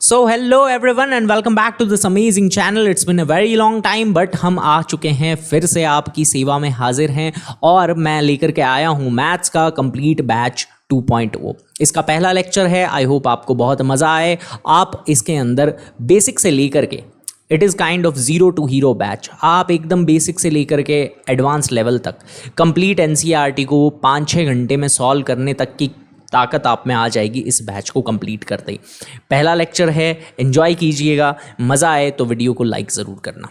So hello everyone and welcome back to this amazing channel. It's been a very long time but हम आ चुके हैं, फिर से आपकी सेवा में हाजिर हैं और मैं लेकर के आया हूं मैथ्स का कंप्लीट बैच 2.0। इसका पहला लेक्चर है। आई होप आपको बहुत मज़ा आए। आप इसके अंदर बेसिक से लेकर के it is kind of zero to hero batch. आप एकदम बेसिक से लेकर के एडवांस लेवल तक कंप्लीट एनसीईआरटी को 5-6 घंटे में सॉल्व करने तक की ताकत आप में आ जाएगी इस बैच को कंप्लीट करते ही। पहला लेक्चर है, एंजॉय कीजिएगा। मज़ा आए तो वीडियो को लाइक ज़रूर करना।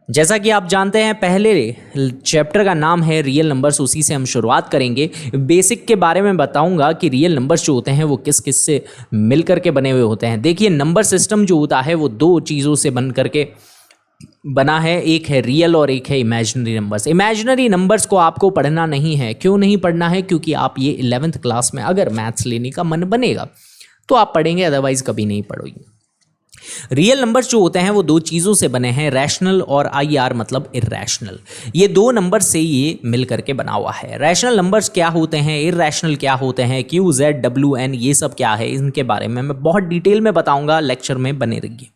जैसा कि आप जानते हैं, पहले चैप्टर का नाम है रियल नंबर्स, उसी से हम शुरुआत करेंगे। बेसिक के बारे में बताऊंगा कि रियल नंबर्स जो होते हैं वो किस किस से मिल करके बने हुए होते हैं। देखिए, नंबर सिस्टम जो होता है वो दो चीज़ों से बन करके बना है, एक है रियल और एक है इमेजिनरी नंबर्स। इमेजिनरी नंबर्स को आपको पढ़ना नहीं है। क्यों नहीं पढ़ना है? क्योंकि आप ये 11th क्लास में अगर मैथ्स लेने का मन बनेगा तो आप पढ़ेंगे, अदरवाइज कभी नहीं पढ़ोगे। रियल नंबर्स जो होते हैं वो दो चीज़ों से बने हैं, रैशनल और IR मतलब इर्रैशनल। ये दो नंबर से ये मिल करके बना हुआ है। रैशनल नंबर्स क्या होते हैं, इर्रैशनल क्या होते हैं, Q, Z, W, N ये सब क्या है, इनके बारे में मैं बहुत डिटेल में बताऊंगा। लेक्चर में बने रहिए।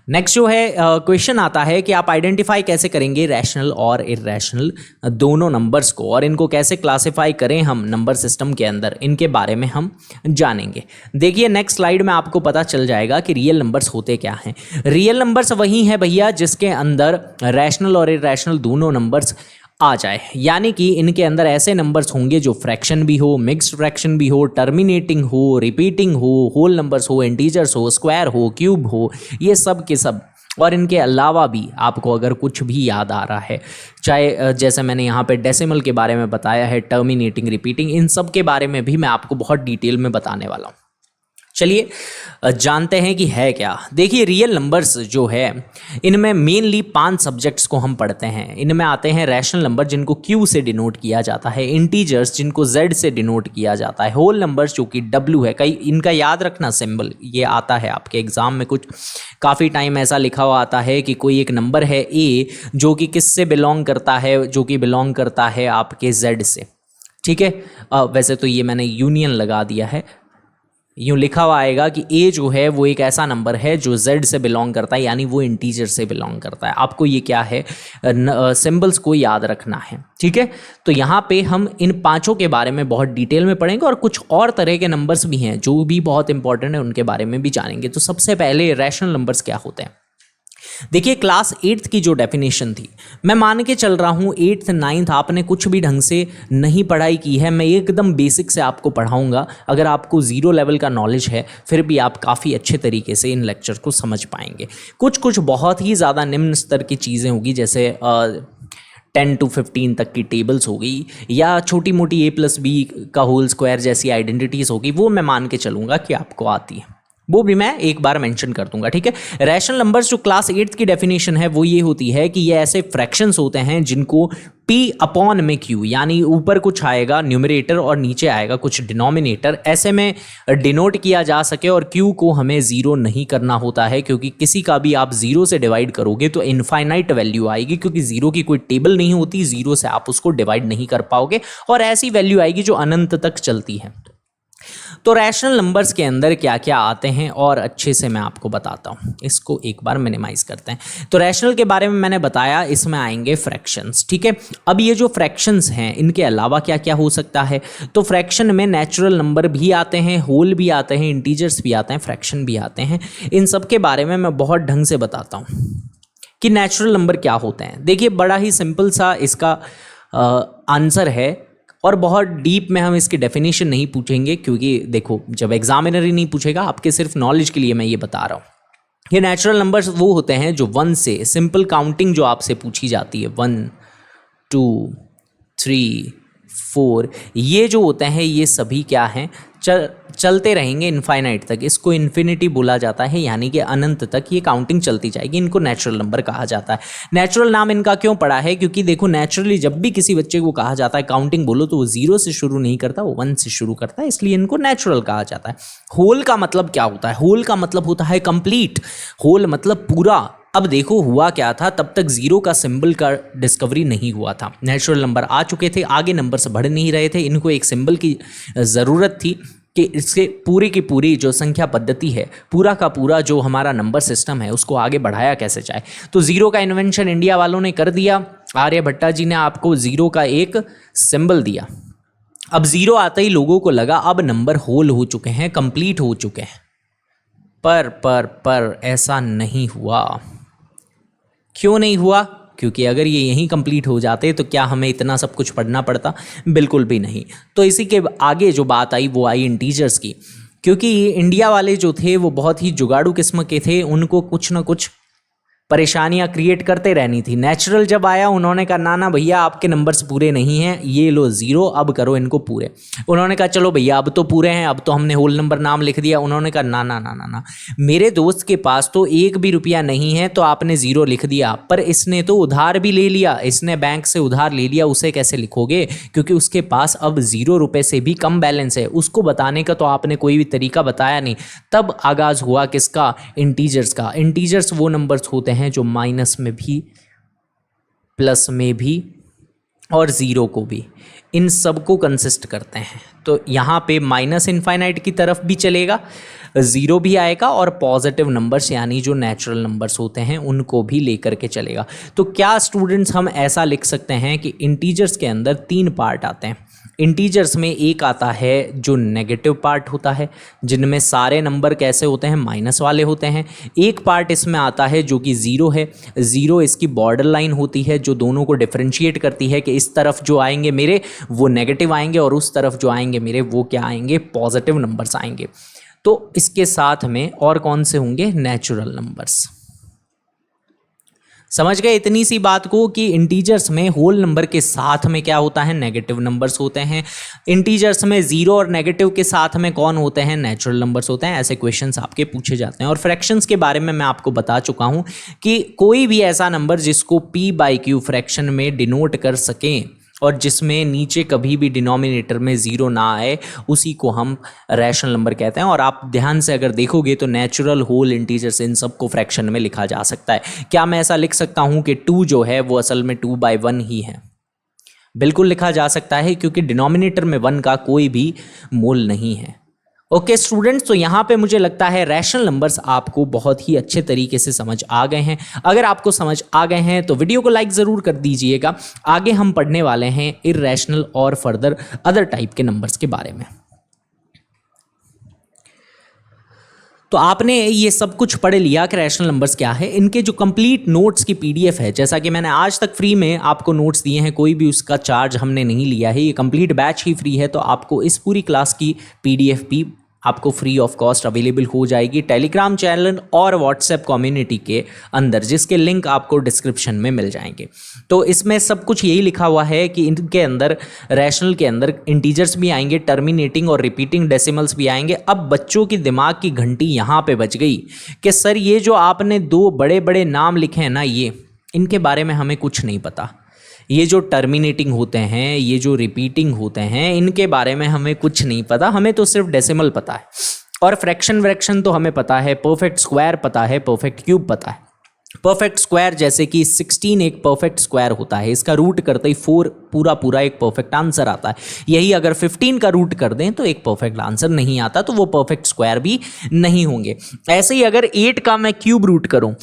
नेक्स्ट जो है क्वेश्चन आता है कि आप आइडेंटिफाई कैसे करेंगे रैशनल और इर्रैशनल दोनों नंबर्स को, और इनको कैसे क्लासिफाई करें हम नंबर सिस्टम के अंदर, इनके बारे में हम जानेंगे। देखिए, नेक्स्ट स्लाइड में आपको पता चल जाएगा कि रियल नंबर्स होते क्या हैं। रियल नंबर्स वही हैं भैया जिसके अंदर रैशनल और इर्रैशनल दोनों नंबर्स आ जाए, यानी कि इनके अंदर ऐसे नंबर्स होंगे जो फ्रैक्शन भी हो, मिक्स्ड फ्रैक्शन भी हो, टर्मिनेटिंग हो, रिपीटिंग हो, होल नंबर्स हो, इंटीजर्स हो, स्क्वायर हो, क्यूब हो, ये सब के सब। और इनके अलावा भी आपको अगर कुछ भी याद आ रहा है, चाहे जैसे मैंने यहाँ पे डेसिमल के बारे में बताया है, टर्मिनेटिंग, रिपीटिंग, इन सब के बारे में भी मैं आपको बहुत डिटेल में बताने वाला हूँ। चलिए जानते हैं कि है क्या। देखिए, रियल नंबर्स जो है इनमें मेनली 5 सब्जेक्ट्स को हम पढ़ते हैं। इनमें आते हैं रैशनल नंबर जिनको Q से डिनोट किया जाता है, इंटीजर्स जिनको Z से डिनोट किया जाता है, होल नंबर्स जो कि W है। कई इनका याद रखना सिंबल ये आता है आपके एग्जाम में, कुछ काफ़ी टाइम ऐसा लिखा हुआ आता है कि कोई एक नंबर है A जो कि किससे बिलोंग करता है, जो कि बिलोंग करता है आपके Z से। ठीक है, वैसे तो ये मैंने यूनियन लगा दिया है, यूँ लिखा हुआ आएगा कि A जो है वो एक ऐसा नंबर है जो Z से बिलोंग करता है, यानी वो इंटीजर से बिलोंग करता है। आपको ये क्या है, सिंबल्स को याद रखना है। ठीक है, तो यहाँ पे हम इन पांचों के बारे में बहुत डिटेल में पढ़ेंगे और कुछ और तरह के नंबर्स भी हैं जो भी बहुत इंपॉर्टेंट है, उनके बारे में भी जानेंगे। तो सबसे पहले रैशनल नंबर्स क्या होते हैं। देखिए, क्लास 8th की जो डेफिनेशन थी, मैं मान के चल रहा हूँ 8th 9th आपने कुछ भी ढंग से नहीं पढ़ाई की है। मैं एकदम बेसिक से आपको पढ़ाऊँगा। अगर आपको 0 लेवल का नॉलेज है फिर भी आप काफ़ी अच्छे तरीके से इन लेक्चर को समझ पाएंगे। कुछ बहुत ही ज़्यादा निम्न स्तर की चीज़ें होगी, जैसे 10 to 15 तक की टेबल्स हो गई, या छोटी मोटी A+B का होल स्क्वायर जैसी आइडेंटिटीज़ होगी, वो मैं मान के चलूँगा कि आपको आती है, वो भी मैं एक बार मेंशन कर दूंगा। ठीक है, रैशनल नंबर्स जो क्लास 8th की डेफिनेशन है वो ये होती है कि ये ऐसे फ्रैक्शंस होते हैं जिनको P अपॉन में Q, यानी ऊपर कुछ आएगा न्यूमरेटर और नीचे आएगा कुछ डिनोमिनेटर, ऐसे में डिनोट किया जा सके। और Q को हमें 0 नहीं करना होता है, क्योंकि किसी का भी आप 0 से डिवाइड करोगे तो इनफाइनाइट वैल्यू आएगी, क्योंकि 0 की कोई टेबल नहीं होती, 0 से आप उसको डिवाइड नहीं कर पाओगे और ऐसी वैल्यू आएगी जो अनंत तक चलती है। तो रैशनल नंबर्स के अंदर क्या क्या आते हैं और अच्छे से मैं आपको बताता हूँ। इसको एक बार मिनिमाइज करते हैं। तो रैशनल के बारे में मैंने बताया, इसमें आएंगे फ्रैक्शंस। ठीक है, अब ये जो फ्रैक्शंस हैं इनके अलावा क्या क्या हो सकता है। तो फ्रैक्शन में नेचुरल नंबर भी आते हैं, होल भी आते हैं, इंटीजर्स भी आते हैं, फ्रैक्शन भी आते हैं। इन सब के बारे में मैं बहुत ढंग से बताता हूँ कि नेचुरल नंबर क्या होते हैं। देखिए, बड़ा ही सिंपल सा इसका आंसर है और बहुत डीप में हम इसकी डेफिनेशन नहीं पूछेंगे, क्योंकि देखो जब एग्जामिनर ही नहीं पूछेगा, आपके सिर्फ नॉलेज के लिए मैं ये बता रहा हूँ। ये नेचुरल नंबर्स वो होते हैं जो 1 से, सिंपल काउंटिंग जो आपसे पूछी जाती है, 1 2 3 4, ये जो होते हैं ये सभी क्या हैं, चलते रहेंगे इनफाइनाइट तक। इसको इन्फिनिटी बोला जाता है, यानी कि अनंत तक ये काउंटिंग चलती जाएगी। इनको नेचुरल नंबर कहा जाता है। नेचुरल नाम इनका क्यों पड़ा है, क्योंकि देखो नेचुरली जब भी किसी बच्चे को कहा जाता है काउंटिंग बोलो तो वो 0 से शुरू नहीं करता, वो 1 से शुरू करता है, इसलिए इनको नेचुरल कहा जाता है। होल का मतलब क्या होता है? होल का मतलब होता है कंप्लीट। होल मतलब पूरा। अब देखो हुआ क्या था, तब तक 0 का सिंबल का डिस्कवरी नहीं हुआ था। नेचुरल नंबर आ चुके थे, आगे नंबर्स बढ़ नहीं रहे थे, इनको एक सिंबल की ज़रूरत थी कि इसके पूरी की पूरी जो संख्या पद्धति है, पूरा का पूरा जो हमारा नंबर सिस्टम है, उसको आगे बढ़ाया कैसे जाए। तो ज़ीरो का इन्वेंशन इंडिया वालों ने कर दिया। आर्यभट्टा जी ने आपको ज़ीरो का एक सिंबल दिया। अब ज़ीरो आते ही लोगों को लगा अब नंबर होल हो चुके हैं, कंप्लीट हो चुके हैं। पर ऐसा नहीं हुआ। क्यों नहीं हुआ? क्योंकि अगर ये यहीं कंप्लीट हो जाते तो क्या हमें इतना सब कुछ पढ़ना पड़ता? बिल्कुल भी नहीं। तो इसी के आगे जो बात आई वो आई इंटीजर्स की, क्योंकि इंडिया वाले जो थे वो बहुत ही जुगाड़ू किस्म के थे, उनको कुछ ना कुछ परेशानियां क्रिएट करते रहनी थी। नेचुरल जब आया उन्होंने कहा ना ना भैया आपके नंबर्स पूरे नहीं हैं, ये लो ज़ीरो, अब करो इनको पूरे। उन्होंने कहा चलो भैया अब तो पूरे हैं, अब तो हमने होल नंबर नाम लिख दिया। उन्होंने कहा ना ना ना ना ना, मेरे दोस्त के पास तो एक भी रुपया नहीं है तो आपने ज़ीरो लिख दिया, पर इसने तो उधार भी ले लिया, इसने बैंक से उधार ले लिया, उसे कैसे लिखोगे? क्योंकि उसके पास अब ₹0 से भी कम बैलेंस है, उसको बताने का तो आपने कोई भी तरीका बताया नहीं। तब आगाज़ हुआ किसका? इंटीजर्स का। इंटीजर्स वो नंबर्स होते हैं जो माइनस में भी, प्लस में भी और ज़ीरो को भी, इन सब को कंसिस्ट करते हैं। तो यहाँ पे माइनस इनफाइनाइट की तरफ भी चलेगा, ज़ीरो भी आएगा और पॉजिटिव नंबर्स यानी जो नेचुरल नंबर्स होते हैं उनको भी लेकर के चलेगा। तो क्या स्टूडेंट्स हम ऐसा लिख सकते हैं कि इंटीजर्स के अंदर 3 पार्ट आते हैं। इंटीजर्स में एक आता है जो नेगेटिव पार्ट होता है, जिनमें सारे नंबर कैसे होते हैं? माइनस वाले होते हैं। एक पार्ट इसमें आता है जो कि ज़ीरो है। ज़ीरो इसकी बॉर्डर लाइन होती है जो दोनों को डिफरेंशिएट करती है कि इस तरफ जो आएंगे मेरे वो नेगेटिव आएंगे और उस तरफ जो आएंगे मेरे वो क्या आएंगे? पॉजिटिव नंबर्स आएंगे। तो इसके साथ में और कौन से होंगे? Natural numbers. समझ गए इतनी सी बात को कि इंटीजर्स में होल नंबर के साथ में क्या होता है? नेगेटिव नंबर्स होते हैं। इंटीजर्स में ज़ीरो और नेगेटिव के साथ में कौन होते हैं? नेचुरल नंबर्स होते हैं। ऐसे क्वेश्चंस आपके पूछे जाते हैं। और फ्रैक्शंस के बारे में मैं आपको बता चुका हूं कि कोई भी ऐसा नंबर जिसको p/q फ्रैक्शन में डिनोट कर सकें और जिसमें नीचे कभी भी डिनोमिनेटर में ज़ीरो ना आए, उसी को हम रैशनल नंबर कहते हैं। और आप ध्यान से अगर देखोगे तो नेचुरल, होल, इंटीजर्स इन सब को फ्रैक्शन में लिखा जा सकता है। क्या मैं ऐसा लिख सकता हूं कि 2 जो है वो असल में 2/1 ही है? बिल्कुल लिखा जा सकता है, क्योंकि डिनोमिनेटर में 1 का कोई भी मोल नहीं है। ओके स्टूडेंट्स, तो यहाँ पे मुझे लगता है रैशनल नंबर्स आपको बहुत ही अच्छे तरीके से समझ आ गए हैं। अगर आपको समझ आ गए हैं तो वीडियो को लाइक ज़रूर कर दीजिएगा। आगे हम पढ़ने वाले हैं इर्रेशनल और फर्दर अदर टाइप के नंबर्स के बारे में। तो आपने ये सब कुछ पढ़ लिया कि रैशनल नंबर्स क्या है। इनके जो कंप्लीट नोट्स की पीडीएफ है, जैसा कि मैंने आज तक फ्री में आपको नोट्स दिए हैं, कोई भी उसका चार्ज हमने नहीं लिया है, ये कंप्लीट बैच ही फ्री है। तो आपको इस पूरी क्लास की पीडीएफ भी आपको फ्री ऑफ कॉस्ट अवेलेबल हो जाएगी टेलीग्राम चैनल और व्हाट्सएप कम्युनिटी के अंदर, जिसके लिंक आपको डिस्क्रिप्शन में मिल जाएंगे। तो इसमें सब कुछ यही लिखा हुआ है कि इनके अंदर रैशनल के अंदर इंटीजर्स भी आएंगे, टर्मिनेटिंग और रिपीटिंग डेसिमल्स भी आएंगे। अब बच्चों की दिमाग की घंटी यहाँ पे बज गई कि सर ये जो आपने 2 बड़े बड़े नाम लिखे हैं ना, ये इनके बारे में हमें कुछ नहीं पता। ये जो टर्मिनेटिंग होते हैं, ये जो रिपीटिंग होते हैं, इनके बारे में हमें कुछ नहीं पता। हमें तो सिर्फ डेसिमल पता है और फ्रैक्शन व्रैक्शन तो हमें पता है, परफेक्ट स्क्वायर पता है, परफेक्ट क्यूब पता है। परफेक्ट स्क्वायर जैसे कि 16 एक परफेक्ट स्क्वायर होता है, इसका रूट करते ही 4 पूरा एक परफेक्ट आंसर आता है। यही अगर 15 का रूट कर दें तो एक परफेक्ट आंसर नहीं आता, तो वो परफेक्ट स्क्वायर भी नहीं होंगे। ऐसे ही अगर 8 का मैं क्यूब रूट करूं,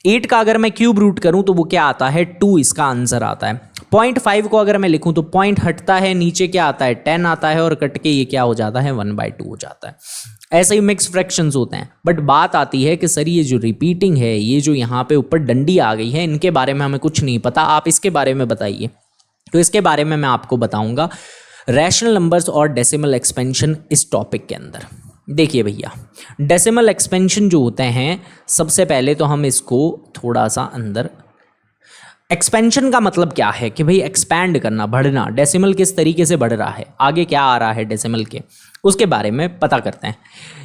8 का अगर मैं क्यूब रूट करूं तो वो क्या आता है? 2 इसका आंसर आता है। 0.5 को अगर मैं लिखूं तो पॉइंट हटता है, नीचे क्या आता है? 10 आता है और कट के ये क्या हो जाता है? 1/2 हो जाता है। ऐसे ही मिक्स फ्रैक्शंस होते हैं। बट बात आती है कि सर ये जो रिपीटिंग है, ये जो यहाँ पे ऊपर डंडी आ गई है, इनके बारे में हमें कुछ नहीं पता, आप इसके बारे में बताइए। तो इसके बारे में मैं आपको बताऊंगा रैशनल नंबर्स और डेसिमल एक्सपेंशन इस टॉपिक के अंदर। देखिए भैया, डेसिमल एक्सपेंशन जो होते हैं, सबसे पहले तो हम इसको थोड़ा सा अंदर, एक्सपेंशन का मतलब क्या है कि भाई एक्सपैंड करना, बढ़ना। डेसिमल किस तरीके से बढ़ रहा है, आगे क्या आ रहा है डेसिमल के, उसके बारे में पता करते हैं।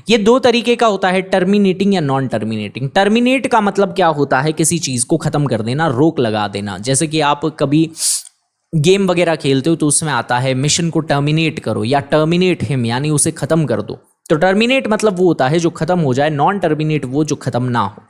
ये 2 तरीके का होता है, टर्मिनेटिंग या नॉन टर्मिनेटिंग। टर्मिनेट का मतलब क्या होता है? किसी चीज़ को ख़त्म कर देना, रोक लगा देना। जैसे कि आप कभी गेम वगैरह खेलते हो तो उसमें आता है मिशन को टर्मिनेट करो या टर्मिनेट हिम, यानी उसे ख़त्म कर दो। तो टर्मिनेट मतलब वो होता है जो ख़त्म हो जाए, नॉन टर्मिनेट वो जो ख़त्म ना हो।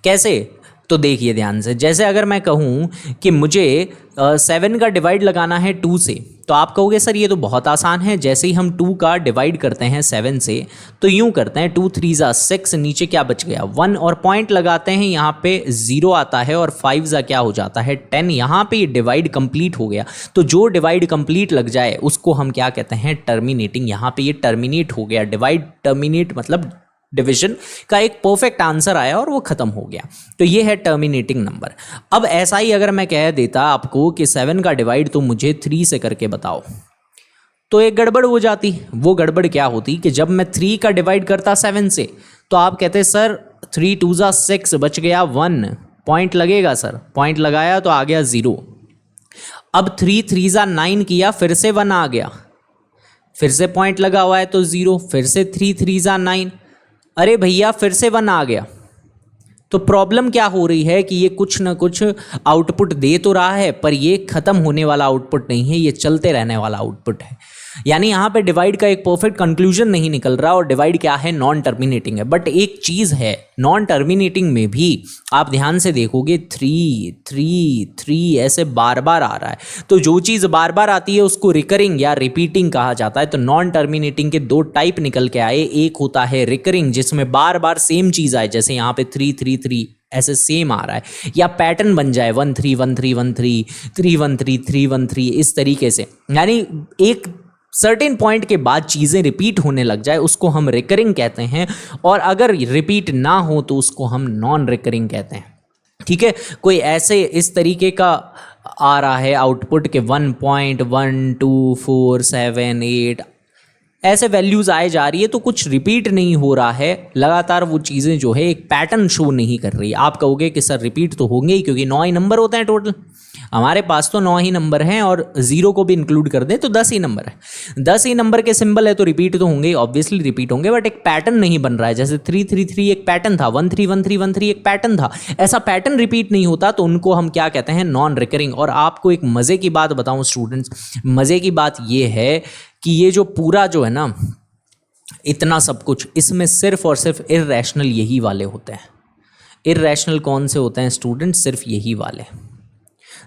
कैसे? तो देखिए ध्यान से, जैसे अगर मैं कहूँ कि मुझे 7 का डिवाइड लगाना है 2 से, तो आप कहोगे सर ये तो बहुत आसान है। जैसे ही हम 2 का डिवाइड करते हैं 7 से, तो यूं करते हैं 2 3 ज़ा 6, नीचे क्या बच गया 1, और पॉइंट लगाते हैं, यहाँ पे 0 आता है, और 5 ज़ा क्या हो जाता है 10। यहाँ पे डिवाइड कंप्लीट हो गया। तो जो डिवाइड कंप्लीट लग जाए उसको हम क्या कहते हैं, टर्मिनेटिंग। यहाँ पे ये टर्मिनेट हो गया, डिवाइड टर्मिनेट मतलब डिवीजन का एक परफेक्ट आंसर आया और वो खत्म हो गया। तो ये है टर्मिनेटिंग नंबर। अब ऐसा ही अगर मैं कह देता आपको कि 7 का डिवाइड तो मुझे 3 से करके बताओ, तो एक गड़बड़ हो जाती। वो गड़बड़ क्या होती कि जब मैं 3 का डिवाइड करता 7 से, तो आप कहते सर 3 2 ज़ा 6, बच गया 1, पॉइंट लगेगा सर, पॉइंट लगाया तो आ गया 0। अब 3 3 ज़ा 9 किया, फिर से 1 आ गया, फिर से पॉइंट लगा हुआ है तो 0, फिर से 3 3 ज़ा 9, अरे भैया फिर से 1 आ गया। तो प्रॉब्लम क्या हो रही है कि ये कुछ ना कुछ आउटपुट दे तो रहा है, पर ये खत्म होने वाला आउटपुट नहीं है, ये चलते रहने वाला आउटपुट है। यानी यहाँ पे डिवाइड का एक परफेक्ट कंक्लूजन नहीं निकल रहा, और डिवाइड क्या है, नॉन टर्मिनेटिंग है। बट एक चीज़ है, नॉन टर्मिनेटिंग में भी आप ध्यान से देखोगे 3 3 3 ऐसे बार बार आ रहा है। तो जो चीज़ बार बार आती है उसको रिकरिंग या रिपीटिंग कहा जाता है। तो नॉन टर्मिनेटिंग के 2 टाइप निकल के आए। एक होता है रिकरिंग, जिसमें बार बार सेम चीज़ आए, जैसे यहाँ पे 3 3 3 ऐसे सेम आ रहा है, या पैटर्न बन जाए 1 3 1 3 1 3 3 1 3 3 1 3, इस तरीके से। यानी एक सर्टेन पॉइंट के बाद चीज़ें रिपीट होने लग जाए, उसको हम रिकरिंग कहते हैं। और अगर रिपीट ना हो तो उसको हम नॉन रिकरिंग कहते हैं। ठीक है, कोई ऐसे इस तरीके का आ रहा है आउटपुट के 1.1247 ऐसे वैल्यूज़ आए जा रही है, तो कुछ रिपीट नहीं हो रहा है, लगातार वो चीज़ें जो है एक पैटर्न शो नहीं कर रही। आप कहोगे कि सर रिपीट तो होंगे ही, क्योंकि 9 ही नंबर होते हैं टोटल, हमारे पास तो 9 ही नंबर हैं, और 0 को भी इंक्लूड कर दें तो 10 ही नंबर है। 10 ही नंबर के सिंबल है तो रिपीट तो होंगे, ऑब्वियसली रिपीट होंगे, बट एक पैटर्न नहीं बन रहा है। जैसे 3 3 3 एक पैटर्न था, 1 3 1 3 1 3 एक पैटर्न था, ऐसा पैटर्न रिपीट नहीं होता, तो उनको हम क्या कहते हैं, नॉन रिकरिंग। और आपको एक मज़े की बात बताऊं स्टूडेंट्स, मज़े की बात ये है कि ये जो पूरा जो है ना, इतना सब कुछ, इसमें सिर्फ और सिर्फ इर्रेशनल यही वाले होते हैं। इर्रेशनल कौन से होते हैं स्टूडेंट्स? सिर्फ यही वाले।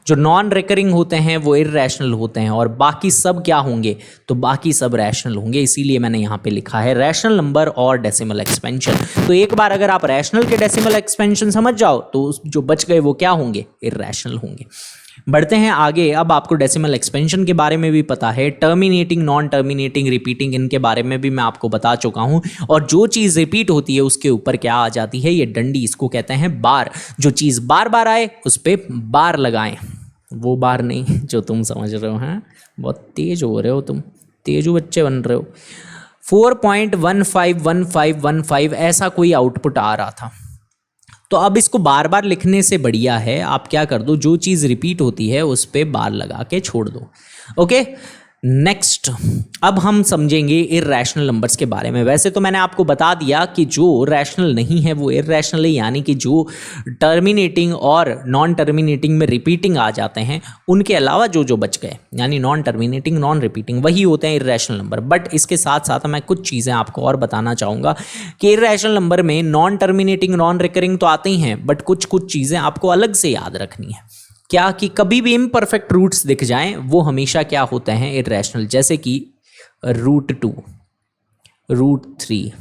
जो नॉन रिकरिंग होते हैं वो इर्रेशनल होते हैं, और बाकी सब क्या होंगे, तो बाकी सब रैशनल होंगे। इसीलिए मैंने यहाँ पे लिखा है रैशनल नंबर और डेसिमल एक्सपेंशन। तो एक बार अगर आप रैशनल के डेसिमल एक्सपेंशन समझ जाओ, तो जो बच गए वो क्या होंगे, इर्रेशनल होंगे। बढ़ते हैं आगे। अब आपको डेसिमल एक्सपेंशन के बारे में भी पता है, टर्मिनेटिंग, नॉन टर्मिनेटिंग, रिपीटिंग, इनके बारे में भी मैं आपको बता चुका हूं। और जो चीज़ रिपीट होती है उसके ऊपर क्या आ जाती है, ये डंडी, इसको कहते हैं बार। जो चीज़ बार बार आए उस पर बार लगाएं, वो बार नहीं जो तुम समझ रहे हो। हैं, बहुत तेज हो रहे हो तुम, तेजू बच्चे बन रहे हो। 4.151515 ऐसा कोई आउटपुट आ रहा था। तो अब इसको बार बार लिखने से बढ़िया है आप क्या कर दो, जो चीज़ रिपीट होती है उस पर बार लगा के छोड़ दो। ओके, नेक्स्ट अब हम समझेंगे इर्रेशनल नंबर्स के बारे में। वैसे तो मैंने आपको बता दिया कि जो रैशनल नहीं है वो इर्रेशनल है, यानी कि जो टर्मिनेटिंग और नॉन टर्मिनेटिंग में रिपीटिंग आ जाते हैं, उनके अलावा जो जो बच गए, यानी नॉन टर्मिनेटिंग, नॉन रिपीटिंग, वही होते हैं इर्रेशनल नंबर। बट इसके साथ साथ मैं कुछ चीज़ें आपको और बताना चाहूँगा कि इर्रेशनल नंबर में नॉन टर्मिनेटिंग, नॉन रिकरिंग तो आते ही हैं, बट कुछ कुछ चीज़ें आपको अलग से याद रखनी है। क्या कि कभी भी इम्परफेक्ट रूट्स दिख जाएं वो हमेशा क्या होते हैं, इर्रेशनल। जैसे कि √2, √3,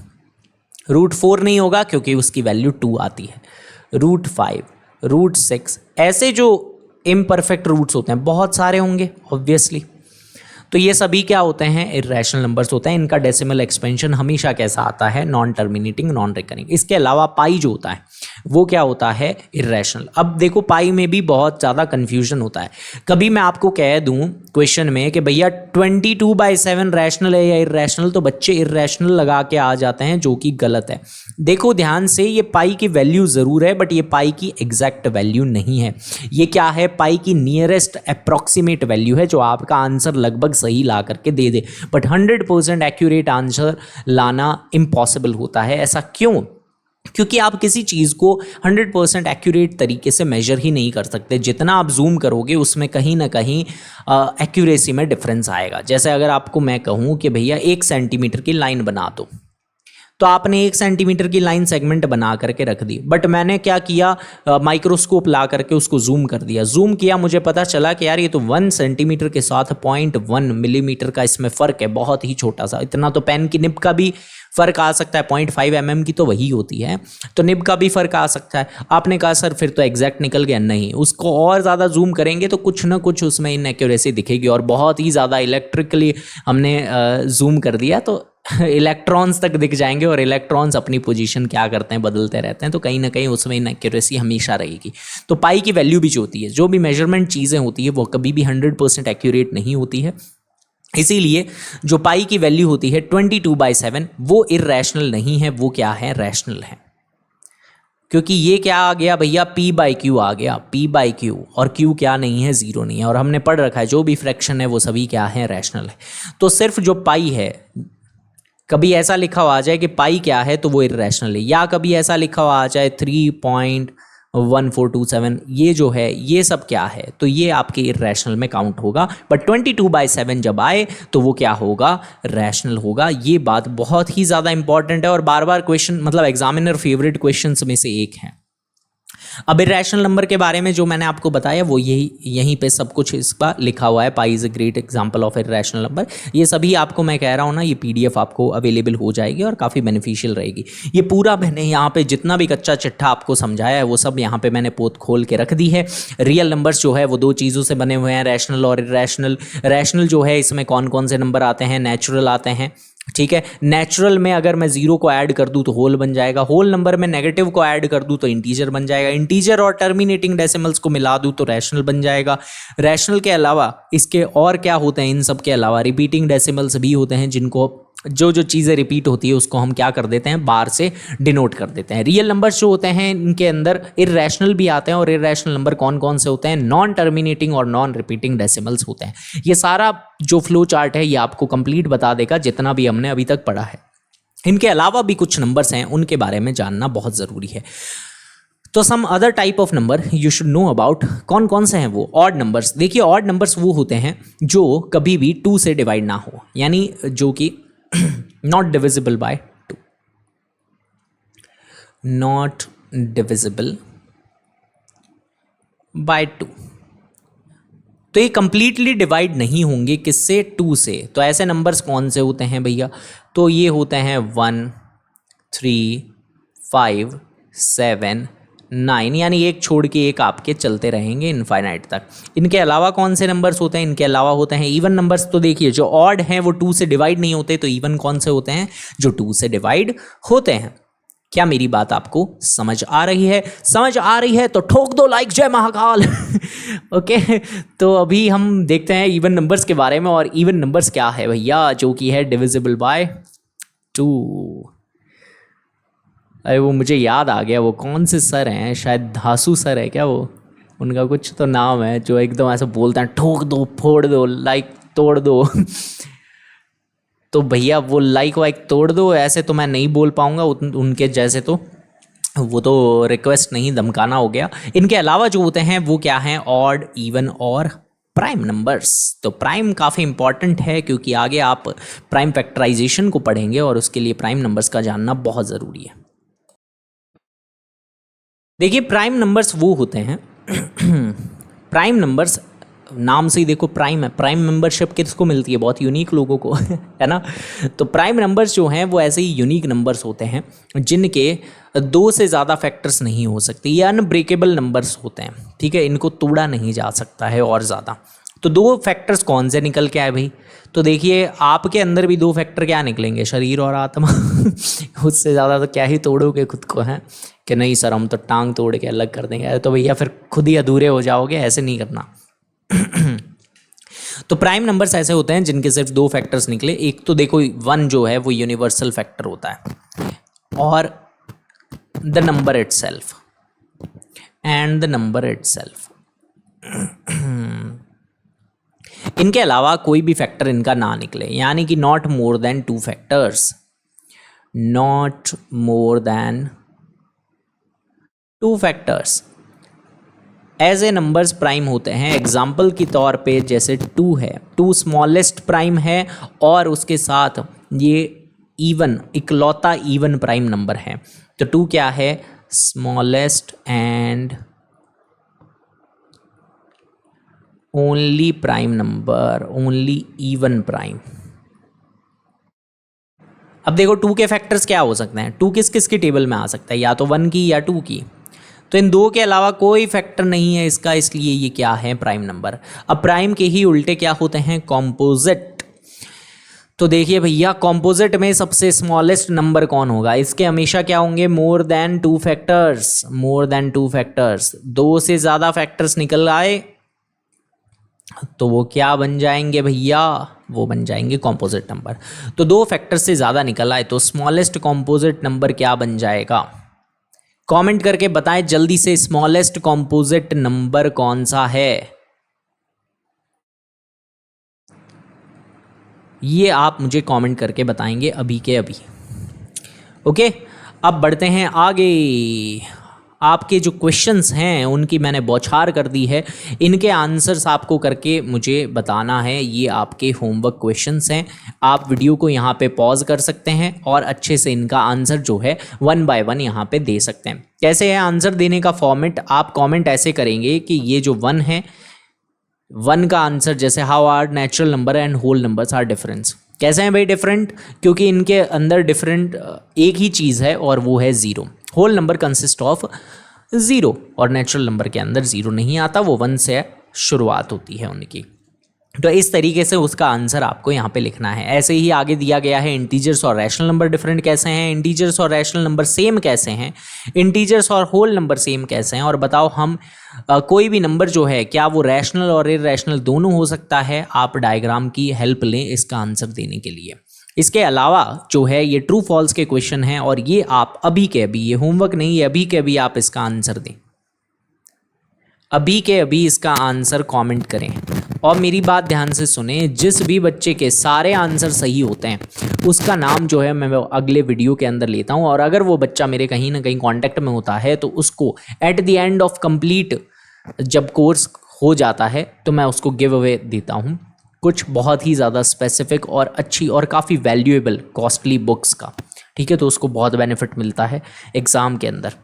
√4 नहीं होगा क्योंकि उसकी वैल्यू 2 आती है, √5, √6, ऐसे जो इम्परफेक्ट रूट्स होते हैं बहुत सारे होंगे ऑब्वियसली। तो ये सभी क्या होते हैं, इर्रेशनल नंबर्स होते हैं। इनका डेसिमल एक्सपेंशन हमेशा कैसा आता है, नॉन टर्मिनेटिंग, नॉन रिकरिंग। इसके अलावा पाई जो होता है वो क्या होता है, इर्रेशनल। अब देखो पाई में भी बहुत ज़्यादा कन्फ्यूजन होता है। कभी मैं आपको कह दूं क्वेश्चन में कि भैया 22/7 रैशनल है या इर्रेशनल, तो बच्चे इर्रेशनल लगा के आ जाते हैं, जो कि गलत है। देखो ध्यान से, ये पाई की वैल्यू ज़रूर है बट ये पाई की एग्जैक्ट वैल्यू नहीं है। ये क्या है, पाई की नियरेस्ट अप्रॉक्सीमेट वैल्यू है, जो आपका आंसर लगभग सही ला करके दे दे। बट 100% एक्यूरेट आंसर लाना इम्पॉसिबल होता है। ऐसा क्यों? क्योंकि आप किसी चीज़ को 100% एक्यूरेट तरीके से मेजर ही नहीं कर सकते। जितना आप जूम करोगे उसमें कहीं ना कहीं एक्यूरेसी में डिफरेंस आएगा। जैसे अगर आपको मैं कहूँ कि भैया 1 सेंटीमीटर की लाइन बना दो, तो आपने 1 सेंटीमीटर की लाइन सेगमेंट बना करके रख दी, बट मैंने क्या किया, माइक्रोस्कोप ला करके उसको जूम कर दिया। जूम किया, मुझे पता चला कि यार ये तो 1 सेंटीमीटर के साथ 0.1 मिलीमीटर का इसमें फ़र्क है, बहुत ही छोटा सा। इतना तो पेन की निब का भी फ़र्क आ सकता है, 0.5 mm की तो वही होती है, तो निब का भी फ़र्क आ सकता है। आपने कहा सर फिर तो एग्जैक्ट निकल गया। नहीं, उसको और ज़्यादा जूम करेंगे तो कुछ ना कुछ उसमें इनएक्यूरेसी दिखेगी, और बहुत ही ज़्यादा इलेक्ट्रिकली हमने जूम कर दिया तो इलेक्ट्रॉन्स तक दिख जाएंगे, और इलेक्ट्रॉन्स अपनी पोजीशन क्या करते हैं, बदलते रहते हैं, तो कहीं ना कहीं उसमें इनएक्यूरेसी हमेशा रहेगी। तो पाई की वैल्यू भी जो होती है, जो भी मेजरमेंट चीज़ें होती है, वो कभी भी 100% एक्यूरेट नहीं होती है। इसीलिए जो पाई की वैल्यू होती है 22/7, वो इर्रेशनल नहीं है, वो क्या है, रैशनल है। क्योंकि ये क्या आ गया भैया, P/Q आ गया, P/Q, और Q क्या नहीं है, ज़ीरो नहीं है। और हमने पढ़ रखा है जो भी फ्रैक्शन है वो सभी क्या है, रैशनल है। तो सिर्फ जो पाई है, कभी ऐसा लिखा हुआ आ जाए कि पाई क्या है तो वो इर्रेशनल है, या कभी ऐसा लिखा हुआ आ जाए 3.1427, ये जो है ये सब क्या है, तो ये आपके इर्रेशनल में काउंट होगा। बट 22/7 जब आए तो वो क्या होगा, रैशनल होगा। ये बात बहुत ही ज़्यादा इंपॉर्टेंट है, और बार बार क्वेश्चन, मतलब एग्जामिनर फेवरेट क्वेश्चंस में से एक है। अब इरेशनल नंबर के बारे में जो मैंने आपको बताया वो यहीं पे सब कुछ इसका लिखा हुआ है। Pi is a great example of irrational number. ये सभी आपको मैं कह रहा हूँ ना, ये पीडीएफ आपको अवेलेबल हो जाएगी और काफ़ी बेनिफिशियल रहेगी। ये पूरा मैंने यहाँ पे जितना भी कच्चा चिट्ठा आपको समझाया है वो सब यहाँ पे मैंने पोत खोल के रख दी है। रियल नंबर्स जो है वो दो चीज़ों से बने हुए हैं, रैशनल और इरेशनल। रैशनल जो है इसमें कौन कौन से नंबर आते हैं, नेचुरल आते हैं, ठीक है। नेचुरल में अगर मैं जीरो को ऐड कर दूं तो होल बन जाएगा, होल नंबर में नेगेटिव को ऐड कर दूं तो इंटीजर बन जाएगा, इंटीजर और टर्मिनेटिंग डेसिमल्स को मिला दूं तो रैशनल बन जाएगा। रैशनल के अलावा इसके और क्या होते हैं, इन सब के अलावा रिपीटिंग डेसिमल्स भी होते हैं, जिनको जो चीज़ें रिपीट होती है उसको हम क्या कर देते हैं, बार से डिनोट कर देते हैं। रियल नंबर्स जो होते हैं इनके अंदर इर्रेशनल भी आते हैं, और इर्रेशनल नंबर कौन कौन से होते हैं, नॉन टर्मिनेटिंग और नॉन रिपीटिंग डेसिमल्स होते हैं। ये सारा जो फ्लो चार्ट है ये आपको कंप्लीट बता देगा जितना भी हमने अभी तक पढ़ा है। इनके अलावा भी कुछ नंबर्स हैं, उनके बारे में जानना बहुत ज़रूरी है। तो some other type of number you should know about. कौन कौन से हैं वो, ऑड नंबर्स। देखिए ऑड नंबर्स वो होते हैं जो कभी भी 2 से डिवाइड ना हो, यानी जो कि not divisible by 2, not divisible by 2। तो ये कंप्लीटली डिवाइड नहीं होंगे किससे, 2 से। तो ऐसे नंबर्स कौन से होते हैं भैया, तो ये होते हैं 1, 3, 5, 7, 9, यानी एक छोड़ के एक आपके चलते रहेंगे इनफाइनाइट तक। इनके अलावा कौन से नंबर्स होते हैं, इनके अलावा होते हैं इवन नंबर्स। तो देखिए जो ऑड हैं वो 2 से डिवाइड नहीं होते, तो इवन कौन से होते हैं, जो 2 से डिवाइड होते हैं। क्या मेरी बात आपको समझ आ रही है? समझ आ रही है तो ठोक दो लाइक, जय महाकाल। ओके, तो अभी हम देखते हैं इवन नंबर्स के बारे में। और इवन नंबर्स क्या है भैया, जो कि है डिविजिबल बाय 2। अरे वो मुझे याद आ गया, वो कौन से सर हैं, शायद धासु सर है क्या वो, उनका कुछ तो नाम है, जो एकदम ऐसा बोलते हैं ठोक दो, फोड़ दो, लाइक तोड़ दो। तो भैया वो लाइक वाइक तोड़ दो, ऐसे तो मैं नहीं बोल पाऊँगा उनके जैसे, तो वो तो रिक्वेस्ट नहीं, धमकाना हो गया। इनके अलावा जो होते हैं वो क्या हैं, ऑड, इवन और प्राइम नंबर्स। तो प्राइम काफ़ी इंपॉर्टेंट है, क्योंकि आगे आप प्राइम फैक्टराइजेशन को पढ़ेंगे और उसके लिए प्राइम नंबर्स का जानना बहुत ज़रूरी है। देखिए प्राइम नंबर्स वो होते हैं प्राइम नंबर्स नाम से ही देखो प्राइम है, प्राइम मेंबरशिप किसको मिलती है, बहुत यूनिक लोगों को है ना। तो प्राइम नंबर्स जो हैं वो ऐसे ही यूनिक नंबर्स होते हैं जिनके 2 से ज़्यादा फैक्टर्स नहीं हो सकते। ये अनब्रेकेबल नंबर्स होते हैं, ठीक है, इनको तोड़ा नहीं जा सकता है और ज़्यादा। तो 2 फैक्टर्स कौन से निकल के आए भाई, तो देखिए आपके अंदर भी 2 फैक्टर क्या निकलेंगे, शरीर और आत्मा। उससे ज़्यादा तो क्या ही तोड़ोगे खुद को, हैं कि नहीं सर हम तो टांग तोड़ के अलग कर देंगे, तो भैया फिर खुद ही अधूरे हो जाओगे, ऐसे नहीं करना। तो प्राइम नंबर्स ऐसे होते हैं जिनके सिर्फ 2 फैक्टर्स निकले। एक तो देखो 1 जो है वो यूनिवर्सल फैक्टर होता है, और the number itself and the number itself. इनके अलावा कोई भी फैक्टर इनका ना निकले, यानी कि not more than 2 factors, not more than 2 factors as a numbers prime होते हैं। एग्जाम्पल के तौर पे जैसे 2 है, 2 स्मॉलेस्ट प्राइम है, और उसके साथ ये इवन, इकलौता इवन प्राइम नंबर है। तो 2 क्या है? Smallest and only prime number, only even prime. अब देखो 2 के फैक्टर्स क्या हो सकते हैं? 2 किस किस की टेबल में आ सकता है? या तो 1 की या 2 की। तो इन 2 के अलावा कोई फैक्टर नहीं है इसका, इसलिए ये क्या है? Prime number. अब प्राइम के ही उल्टे क्या होते हैं? कॉम्पोजिट। तो देखिए भैया, कॉम्पोजिट में सबसे स्मॉलेस्ट नंबर कौन होगा? इसके हमेशा क्या होंगे? मोर देन 2 फैक्टर्स, मोर देन 2 फैक्टर्स। 2 से ज़्यादा फैक्टर्स निकल आए तो वो क्या बन जाएंगे भैया? वो बन जाएंगे कॉम्पोजिट नंबर। तो 2 फैक्टर से ज़्यादा निकल आए तो स्मॉलेस्ट कॉम्पोजिट नंबर क्या बन जाएगा? कमेंट करके बताएं जल्दी से, स्मॉलेस्ट कॉम्पोजिट नंबर कौन सा है? ये आप मुझे कमेंट करके बताएंगे अभी के अभी। ओके, अब बढ़ते हैं आगे। आपके जो क्वेश्चंस हैं उनकी मैंने बौछार कर दी है, इनके आंसर्स आपको करके मुझे बताना है। ये आपके होमवर्क क्वेश्चंस हैं। आप वीडियो को यहाँ पे पॉज कर सकते हैं और अच्छे से इनका आंसर जो है 1 बाय 1 यहाँ पे दे सकते हैं। कैसे है आंसर देने का फॉर्मेट? आप कमेंट ऐसे करेंगे कि ये जो 1 है, 1 का आंसर जैसे how are natural number and whole numbers are difference. कैसे हैं भाई डिफरेंट? क्योंकि इनके अंदर डिफरेंट एक ही चीज़ है और वो है zero. Whole number consist of 0 और नेचुरल नंबर के अंदर 0 नहीं आता, वो 1 से शुरुआत होती है उनकी। तो इस तरीके से उसका आंसर आपको यहाँ पे लिखना है। ऐसे ही आगे दिया गया है इंटीजर्स और रैशनल नंबर डिफरेंट कैसे हैं, इंटीजर्स और रैशनल नंबर सेम कैसे हैं, इंटीजर्स और होल नंबर सेम कैसे हैं, और बताओ हम कोई भी नंबर जो है क्या वो रैशनल और इररैशनल दोनों हो सकता है। आप डायग्राम की हेल्प लें इसका आंसर देने के लिए। इसके अलावा जो है ये ट्रू फॉल्स के क्वेश्चन हैं और ये आप अभी के अभी, ये होमवर्क नहीं है, अभी के अभी आप इसका आंसर दें, अभी के अभी इसका आंसर कमेंट करें। और मेरी बात ध्यान से सुने, जिस भी बच्चे के सारे आंसर सही होते हैं उसका नाम जो है मैं अगले वीडियो के अंदर लेता हूं, और अगर वो बच्चा मेरे कहीं ना कहीं कांटेक्ट में होता है तो उसको at the end of complete जब कोर्स हो जाता है तो मैं उसको गिव अवे देता हूं कुछ बहुत ही ज़्यादा स्पेसिफिक और अच्छी और काफ़ी वैल्यूएबल कॉस्टली बुक्स का। ठीक है, तो उसको बहुत बेनिफिट मिलता है एग्ज़ाम के अंदर।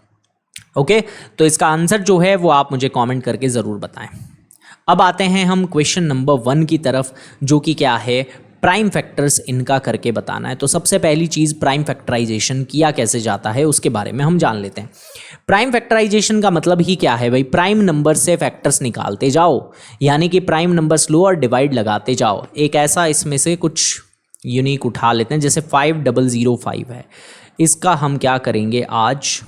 ओके, तो इसका आंसर जो है वो आप मुझे कमेंट करके ज़रूर बताएं। अब आते हैं हम क्वेश्चन नंबर 1 की तरफ, जो कि क्या है? प्राइम फैक्टर्स इनका करके बताना है। तो सबसे पहली चीज़ प्राइम फैक्टराइजेशन किया कैसे जाता है उसके बारे में हम जान लेते हैं। प्राइम फैक्टराइजेशन का मतलब ही क्या है भाई? प्राइम नंबर से फैक्टर्स निकालते जाओ, यानी कि प्राइम नंबर्स लो और डिवाइड लगाते जाओ। एक ऐसा इसमें से कुछ यूनिक उठा लेते हैं, जैसे 5005 है, इसका हम क्या करेंगे आज?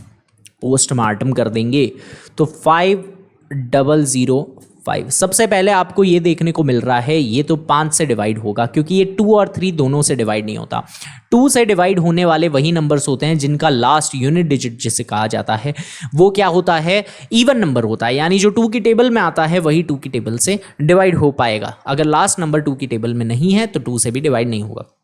पोस्टमार्टम कर देंगे। तो 5005 सबसे पहले आपको ये देखने को मिल रहा है ये तो 5 से डिवाइड होगा, क्योंकि ये 2 और 3 दोनों से डिवाइड नहीं होता। 2 से डिवाइड होने वाले वही नंबर्स होते हैं जिनका लास्ट यूनिट डिजिट जिसे कहा जाता है वो क्या होता है? इवन नंबर होता है, यानी जो 2 की टेबल में आता है वही 2 की टेबल से डिवाइड हो पाएगा। अगर लास्ट नंबर 2 की टेबल में नहीं है तो 2 से भी डिवाइड नहीं होगा।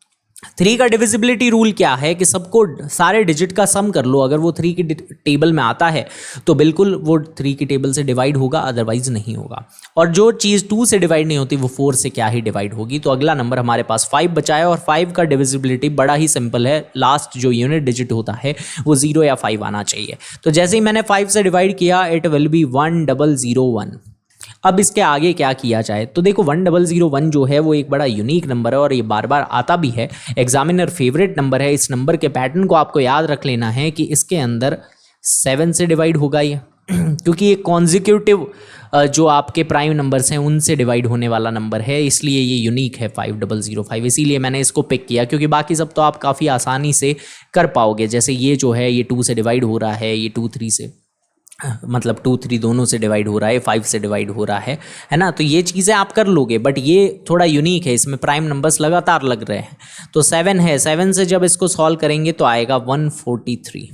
3 का डिविजिबिलिटी रूल क्या है कि सबको सारे डिजिट का सम कर लो, अगर वो 3 की टेबल में आता है तो बिल्कुल वो 3 की टेबल से डिवाइड होगा, अदरवाइज नहीं होगा। और जो चीज़ 2 से डिवाइड नहीं होती वो 4 से क्या ही डिवाइड होगी। तो अगला नंबर हमारे पास 5 बचा है, और 5 का डिविजिबिलिटी बड़ा ही सिंपल है, लास्ट जो यूनिट डिजिट होता है वो 0 या 5 आना चाहिए। तो जैसे ही मैंने 5 से डिवाइड किया, इट विल बी 1001। अब इसके आगे क्या किया जाए? तो देखो 1001 जो है वो एक बड़ा यूनिक नंबर है और ये बार बार आता भी है, एग्जामिनर फेवरेट नंबर है। इस नंबर के पैटर्न को आपको याद रख लेना है कि इसके अंदर 7 से डिवाइड होगा ये क्योंकि ये कॉन्जिक्यूटिव जो आपके प्राइम नंबर्स हैं उनसे डिवाइड होने वाला नंबर है, इसलिए ये यूनिक है 5005। इसीलिए मैंने इसको पिक किया, क्योंकि बाकी सब तो आप काफ़ी आसानी से कर पाओगे। जैसे ये जो है ये 2 से डिवाइड हो रहा है, ये 2 3 से, मतलब 2 3 दोनों से डिवाइड हो रहा है, 5 से डिवाइड हो रहा है ना। तो ये चीज़ें आप कर लोगे, बट ये थोड़ा यूनिक है, इसमें प्राइम नंबर्स लगातार लग रहे हैं। तो 7 है, 7 से जब इसको सॉल्व करेंगे तो आएगा 143।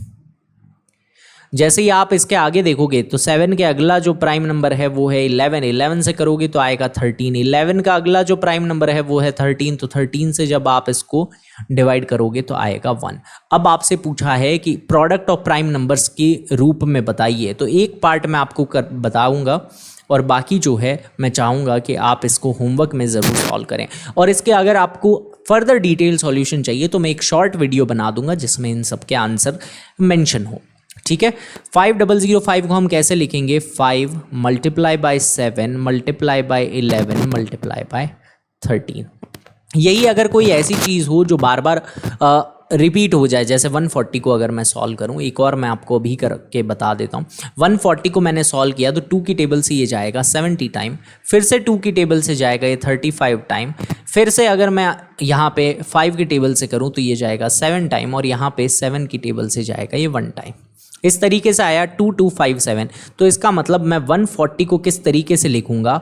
जैसे ही आप इसके आगे देखोगे तो 7 के अगला जो प्राइम नंबर है वो है 11, 11 से करोगे तो आएगा 13, 11 का अगला जो प्राइम नंबर है वो है 13, तो 13 से जब आप इसको डिवाइड करोगे तो आएगा 1। अब आपसे पूछा है कि प्रोडक्ट ऑफ प्राइम नंबर्स के रूप में बताइए, तो एक पार्ट मैं आपको बताऊंगा और बाकी जो है मैं चाहूँगा कि आप इसको होमवर्क में ज़रूर सॉल्व करें। और इसके अगर आपको फर्दर डिटेल सॉल्यूशन चाहिए तो मैं एक शॉर्ट वीडियो बना दूंगा जिसमें इन सब के आंसर मेंशन हो। ठीक है, 5005 को हम कैसे लिखेंगे, 5 multiply by 7 multiply by 11 multiply by 13। यही अगर कोई ऐसी चीज़ हो जो बार बार रिपीट हो जाए, जैसे 140 को अगर मैं सॉल्व करूं, एक और मैं आपको अभी करके बता देता हूं। 140 को मैंने सॉल्व किया तो 2 की टेबल से ये जाएगा 70 टाइम, फिर से 2 की टेबल से जाएगा ये 35 टाइम, फिर से अगर मैं यहाँ पे 5 की टेबल से करूँ तो ये जाएगा 7 टाइम, और यहाँ पे 7 की टेबल से जाएगा ये 1 टाइम। इस तरीके से आया 2257। तो इसका मतलब मैं 140 को किस तरीके से लिखूंगा,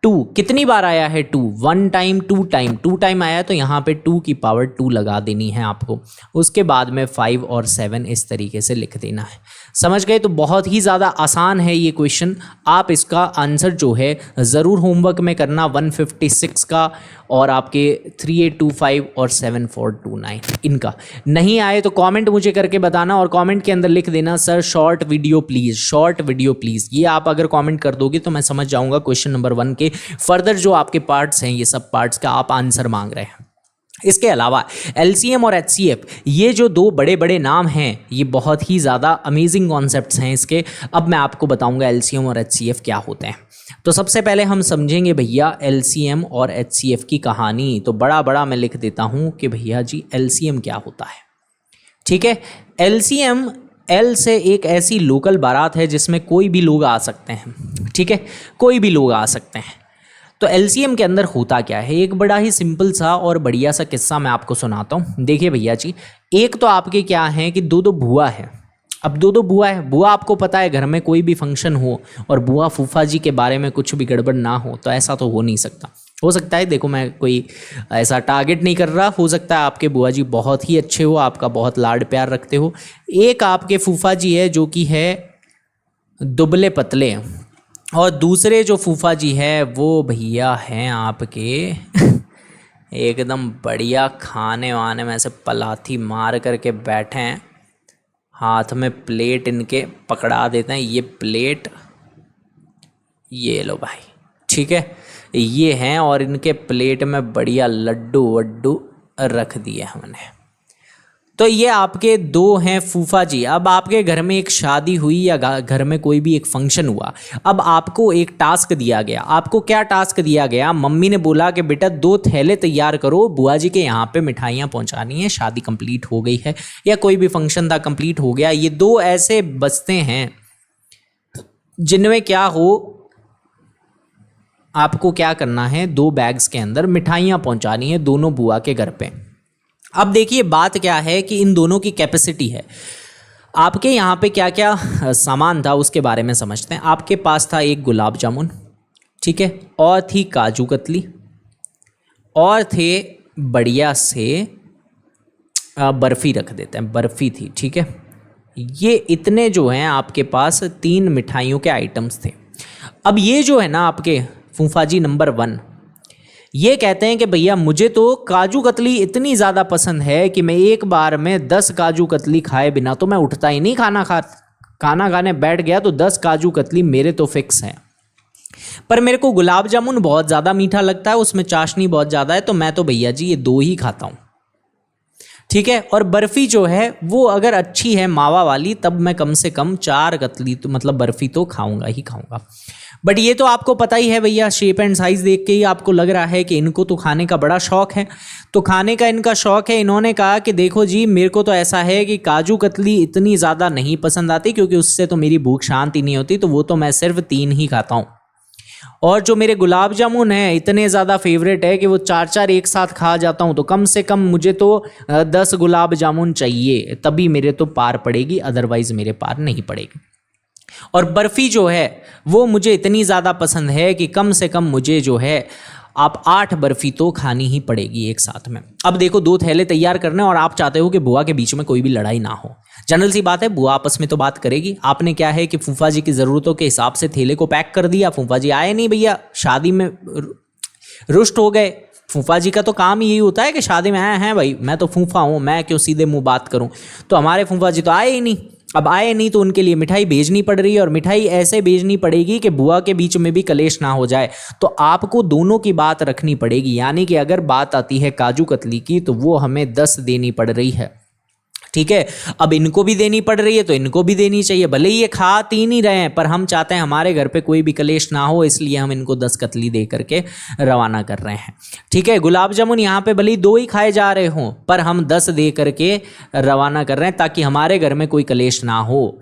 2 कितनी बार आया है, 2 1 टाइम 2 टाइम 2 टाइम आया, तो यहाँ पे 2 की पावर 2 लगा देनी है आपको। उसके बाद में 5 और 7 इस तरीके से लिख देना है। समझ गए? तो बहुत ही ज़्यादा आसान है ये क्वेश्चन। आप इसका आंसर जो है ज़रूर होमवर्क में करना, 156 का और आपके 3825 और 7429 इनका। नहीं आए तो कमेंट मुझे करके बताना, और कमेंट के अंदर लिख देना sir short video please, short video please. ये आप अगर कमेंट कर दोगे तो मैं समझ जाऊँगा क्वेश्चन नंबर 1 के फर्दर जो आपके पार्ट्स हैं, ये सब पार्ट्स का आप आंसर मांग रहे हैं। इसके अलावा LCM और HCF, ये जो दो बड़े बड़े नाम हैं, ये बहुत ही ज़्यादा अमेजिंग कॉन्सेप्ट्स हैं इसके। अब मैं आपको बताऊंगा LCM और HCF क्या होते हैं। तो सबसे पहले हम समझेंगे भैया LCM और HCF की कहानी। तो बड़ा बड़ा मैं लिख देता हूँ कि भैया जी LCM क्या होता है। ठीक है, LCM, L से एक ऐसी लोकल बारात है जिसमें कोई भी लोग आ सकते हैं। ठीक है, कोई भी लोग आ सकते हैं। तो LCM के अंदर होता क्या है, एक बड़ा ही सिंपल सा और बढ़िया सा किस्सा मैं आपको सुनाता हूँ। देखिए भैया जी, एक तो आपके क्या है कि दो बुआ है। अब दो बुआ है, बुआ आपको पता है घर में कोई भी फंक्शन हो और बुआ फूफा जी के बारे में कुछ भी गड़बड़ ना हो, तो ऐसा तो हो नहीं सकता। हो सकता है, देखो मैं कोई ऐसा टारगेट नहीं कर रहा, हो सकता है आपके बुआ जी बहुत ही अच्छे हो, आपका बहुत लाड प्यार रखते हो। एक आपके फूफा जी है जो कि है दुबले पतले, और दूसरे जो फूफा जी है वो भैया हैं आपके एकदम बढ़िया, खाने वाने में से पलाथी मार करके बैठे हैं, हाथ में प्लेट इनके पकड़ा देते हैं। ये प्लेट, ये लो भाई, ठीक है, ये हैं, और इनके प्लेट में बढ़िया लड्डू वड्डू रख दिए हमने। तो ये आपके दो हैं फूफा जी। अब आपके घर में एक शादी हुई या घर में कोई भी एक फंक्शन हुआ, अब आपको एक टास्क दिया गया। आपको क्या टास्क दिया गया, मम्मी ने बोला कि बेटा 2 थैले तैयार करो, बुआ जी के यहाँ पे मिठाइयाँ पहुँचानी है, शादी कंप्लीट हो गई है या कोई भी फंक्शन था कंप्लीट हो गया। ये 2 ऐसे बचते हैं जिनमें क्या हो, आपको क्या करना है, 2 बैग्स के अंदर मिठाइयाँ पहुँचानी है दोनों बुआ के घर पे। अब देखिए बात क्या है कि इन दोनों की कैपेसिटी है। आपके यहाँ पे क्या क्या सामान था उसके बारे में समझते हैं। आपके पास था एक गुलाब जामुन, ठीक है, और थी काजू कतली, और थे बढ़िया से बर्फ़ी, रख देते हैं बर्फ़ी थी, ठीक है। ये इतने जो हैं आपके पास 3 मिठाइयों के आइटम्स थे। अब ये जो है ना आपके फूफा जी नंबर 1, ये कहते हैं कि भैया मुझे तो काजू कतली इतनी ज़्यादा पसंद है कि मैं एक बार में 10 काजू कतली खाए बिना तो मैं उठता ही नहीं। खाना खाने बैठ गया तो 10 काजू कतली मेरे तो फिक्स हैं। पर मेरे को गुलाब जामुन बहुत ज़्यादा मीठा लगता है, उसमें चाशनी बहुत ज़्यादा है, तो मैं तो भैया जी ये 2 ही खाता हूँ, ठीक है। और बर्फ़ी जो है वो अगर अच्छी है मावा वाली, तब मैं कम से कम 4 कतली तो मतलब बर्फ़ी तो खाऊंगा ही खाऊंगा। बट ये तो आपको पता ही है भैया, शेप एंड साइज़ देख के ही आपको लग रहा है कि इनको तो खाने का बड़ा शौक़ है। तो खाने का इनका शौक़ है, इन्होंने कहा कि देखो जी मेरे को तो ऐसा है कि काजू कतली इतनी ज़्यादा नहीं पसंद आती, क्योंकि उससे तो मेरी भूख शांत ही नहीं होती, तो वो तो मैं सिर्फ 3 ही खाता हूँ। और जो मेरे गुलाब जामुन है इतने ज़्यादा फेवरेट है कि वो 4 एक साथ खा जाता हूँ, तो कम से कम मुझे तो 10 गुलाब जामुन चाहिए, तभी मेरे तो पार पड़ेगी, अदरवाइज़ मेरे पार नहीं पड़ेगी। और बर्फ़ी जो है वो मुझे इतनी ज़्यादा पसंद है कि कम से कम मुझे जो है आप 8 बर्फ़ी तो खानी ही पड़ेगी एक साथ में। अब देखो 2 थैले तैयार करने, और आप चाहते हो कि बुआ के बीच में कोई भी लड़ाई ना हो। जनरल सी बात है, बुआ आपस में तो बात करेगी। आपने क्या है कि फूफा जी की ज़रूरतों के हिसाब से थैले को पैक कर दिया, फूफा जी आए नहीं भैया, शादी में रुष्ट हो गए। फूफा जी का तो काम यही होता है कि शादी में आए हैं भाई, मैं तो फूफा हूँ, मैं क्यों सीधे मुँह बात करूँ, तो हमारे फूफा जी तो आए ही नहीं। अब आए नहीं तो उनके लिए मिठाई भेजनी पड़ रही है, और मिठाई ऐसे भेजनी पड़ेगी कि बुआ के बीच में भी कलेश ना हो जाए। तो आपको दोनों की बात रखनी पड़ेगी, यानी कि अगर बात आती है काजू कतली की तो वो हमें 10 देनी पड़ रही है, ठीक है। अब इनको भी देनी पड़ रही है तो इनको भी देनी चाहिए, भले ही ये खा ही नहीं रहे हैं, पर हम चाहते हैं हमारे घर पे कोई भी कलेश ना हो, इसलिए हम इनको 10 कतली दे करके रवाना कर रहे हैं, ठीक है। गुलाब जामुन यहाँ पे भले ही 2 ही खाए जा रहे हों, पर हम 10 दे करके रवाना कर रहे हैं ताकि हमारे घर में कोई कलेश ना हो,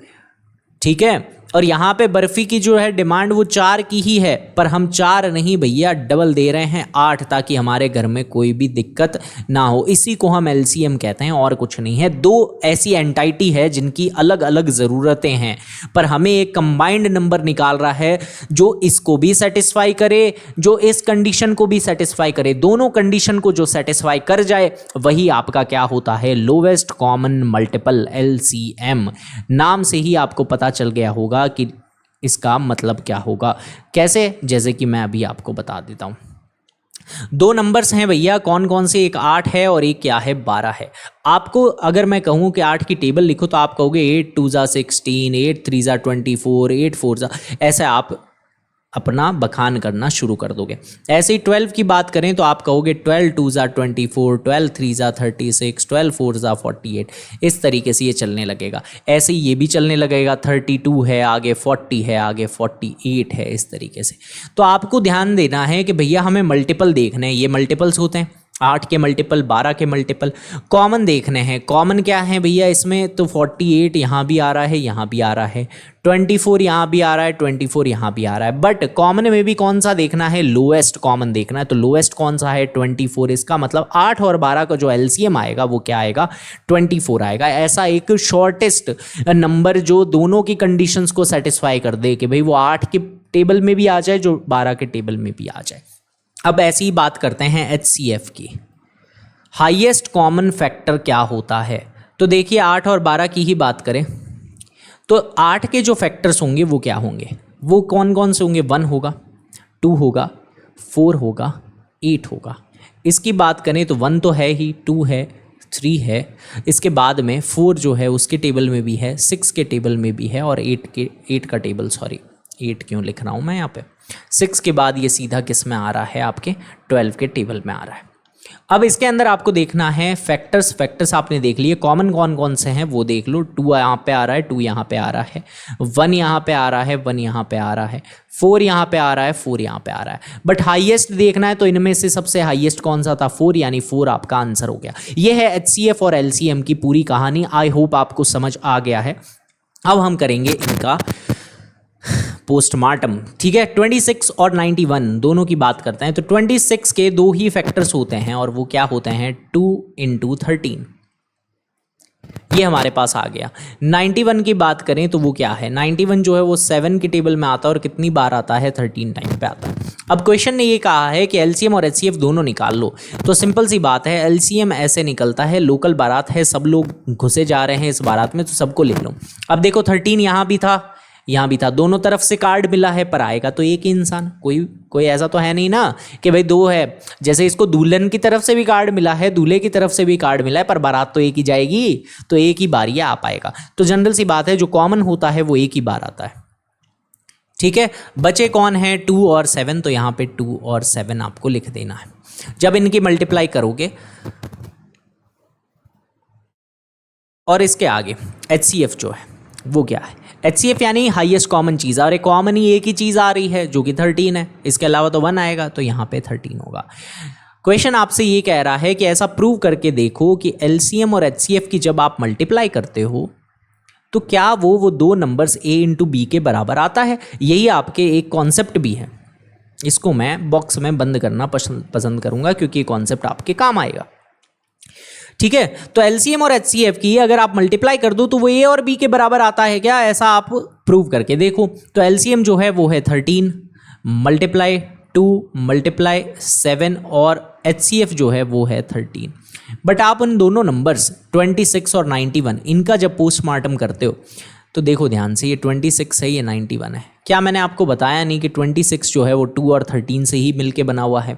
ठीक है। और यहाँ पे बर्फ़ी की जो है डिमांड वो 4 की ही है, पर हम 4 नहीं भैया डबल दे रहे हैं 8, ताकि हमारे घर में कोई भी दिक्कत ना हो। इसी को हम एलसीएम कहते हैं और कुछ नहीं है। 2 ऐसी एंटाइटी है जिनकी अलग अलग ज़रूरतें हैं, पर हमें एक कंबाइंड नंबर निकाल रहा है जो इसको भी सेटिस्फाई करे, जो इस कंडीशन को भी सेटिस्फाई करे। दोनों कंडीशन को जो सेटिस्फाई कर जाए वही आपका क्या होता है, लोवेस्ट कॉमन मल्टीपल, एलसीएम। नाम से ही आपको पता चल गया होगा कि इसका मतलब क्या होगा। कैसे, जैसे कि मैं अभी आपको बता देता हूं। 2 नंबर्स हैं भैया, कौन कौन से, एक 8 है और एक क्या है, 12 है। आपको अगर मैं कहूं कि 8 की टेबल लिखो तो आप कहोगे 8 2 जा 16, 8 3 जा 24, 8 4 जा, ऐसे आप अपना बखान करना शुरू कर दोगे। ऐसे ही 12 की बात करें तो आप कहोगे 12 2 जा 24, 12 3 जा 36, 12 4 जा 48, इस तरीके से ये चलने लगेगा। ऐसे ही ये भी चलने लगेगा, 32 है, आगे 40 है, आगे 48 है, इस तरीके से। तो आपको ध्यान देना है कि भैया हमें मल्टीपल देखने हैं, ये मल्टीपल्स होते हैं, 8 के मल्टीपल, 12 के मल्टीपल। कॉमन देखने हैं, कॉमन क्या है भैया इसमें, तो 48 यहाँ भी आ रहा है, यहाँ भी आ रहा है, 24 यहाँ भी आ रहा है, 24 यहाँ भी आ रहा है। बट कॉमन में भी कौन सा देखना है, लोएस्ट कॉमन देखना है। तो लोएस्ट कौन सा है, 24। इसका मतलब 8 और 12 का जो एलसीएम आएगा वो क्या आएगा, 24 आएगा। ऐसा एक शॉर्टेस्ट नंबर जो दोनों की कंडीशंस को सेटिस्फाई कर दे कि भाई वो 8 के टेबल में भी आ जाए, जो 12 के टेबल में भी आ जाए। अब ऐसी ही बात करते हैं HCF की, हाईएस्ट कॉमन फैक्टर क्या होता है। तो देखिए 8 और 12 की ही बात करें तो 8 के जो फैक्टर्स होंगे वो क्या होंगे, वो कौन कौन से होंगे, 1 होगा, 2 होगा, 4 होगा, 8 होगा। इसकी बात करें तो 1 तो है ही, 2 है, 3 है, इसके बाद में 4 जो है उसके टेबल में भी है, 6 के टेबल में भी है, और 8 का टेबल, सॉरी 8 क्यों लिख रहा हूँ मैं यहाँ पे, 6 के बाद ये सीधा किस में आ रहा है, आपके 12 के टेबल में आ रहा है। अब इसके अंदर आपको देखना है फैक्टर्स आपने देख लिए, कॉमन कौन कौन से हैं वो देख लो। 2 यहाँ पे आ रहा है, 2 यहाँ पे आ रहा है, 1 यहाँ पे आ रहा है, 1 यहाँ पे आ रहा है, 4 यहाँ पे आ रहा है, 4 यहाँ पे आ रहा है। बट हाईएस्ट देखना है तो इनमें से सबसे हाईएस्ट कौन सा था, 4, यानी 4 आपका आंसर हो गया। ये है HCF और LCM की पूरी कहानी। आई होप आपको समझ आ गया है। अब हम करेंगे इनका पोस्टमार्टम, ठीक है। 26 और 91 दोनों की बात करते हैं। तो 26 के 2 ही फैक्टर्स होते हैं और वो क्या होते हैं, 2 × 13, ये हमारे पास आ गया। 91 की बात करें तो वो क्या है, 91 जो है वो 7 के टेबल में आता है, और कितनी बार आता है, 13 टाइम पे आता है। अब क्वेश्चन ने ये कहा है कि LCM और HCF दोनों निकाल लो। तो सिंपल सी बात है, LCM ऐसे निकलता है, लोकल बारात है, सब लोग घुसे जा रहे हैं इस बारात में, तो सबको ले लो। अब देखो 13 यहाँ भी था, यहाँ भी था, दोनों तरफ से कार्ड मिला है, पर आएगा तो एक ही इंसान, कोई ऐसा तो है नहीं ना कि भाई 2 है। जैसे इसको दुल्हन की तरफ से भी कार्ड मिला है, दूल्हे की तरफ से भी कार्ड मिला है, पर बारात तो एक ही जाएगी, तो एक ही बार ये आ पाएगा। तो जनरल सी बात है, जो कॉमन होता है वो एक ही बार आता है, ठीक है। बचे कौन है, 2 और 7, तो यहाँ पे 2 और 7 आपको लिख देना है। जब इनकी मल्टीप्लाई करोगे और इसके आगे HCF जो है वो क्या है, HCF यानी हाईएस्ट कॉमन चीज़, और एक कॉमन ही एक ही चीज़ आ रही है जो कि 13 है, इसके अलावा तो 1 आएगा, तो यहाँ पे 13 होगा। क्वेश्चन आपसे ये कह रहा है कि ऐसा प्रूव करके देखो कि LCM और HCF की जब आप मल्टीप्लाई करते हो तो क्या वो 2 नंबर्स A × B के बराबर आता है। यही आपके एक कॉन्सेप्ट भी है, इसको मैं बॉक्स में बंद करना पसंद करूँगा क्योंकि ये कॉन्सेप्ट आपके काम आएगा, ठीक है। तो LCM और HCF की अगर आप मल्टीप्लाई कर दो तो वो A और B के बराबर आता है क्या, ऐसा आप प्रूव करके देखो। तो LCM जो है वो है 13 मल्टीप्लाई 2 मल्टीप्लाई 7, और HCF जो है वो है 13। बट आप उन दोनों नंबर्स 26 और 91 इनका जब पोस्टमार्टम करते हो तो देखो ध्यान से, ये 26 है, ये 91 है। क्या मैंने आपको बताया नहीं कि 26 जो है वो 2 और 13 से ही मिलके बना हुआ है।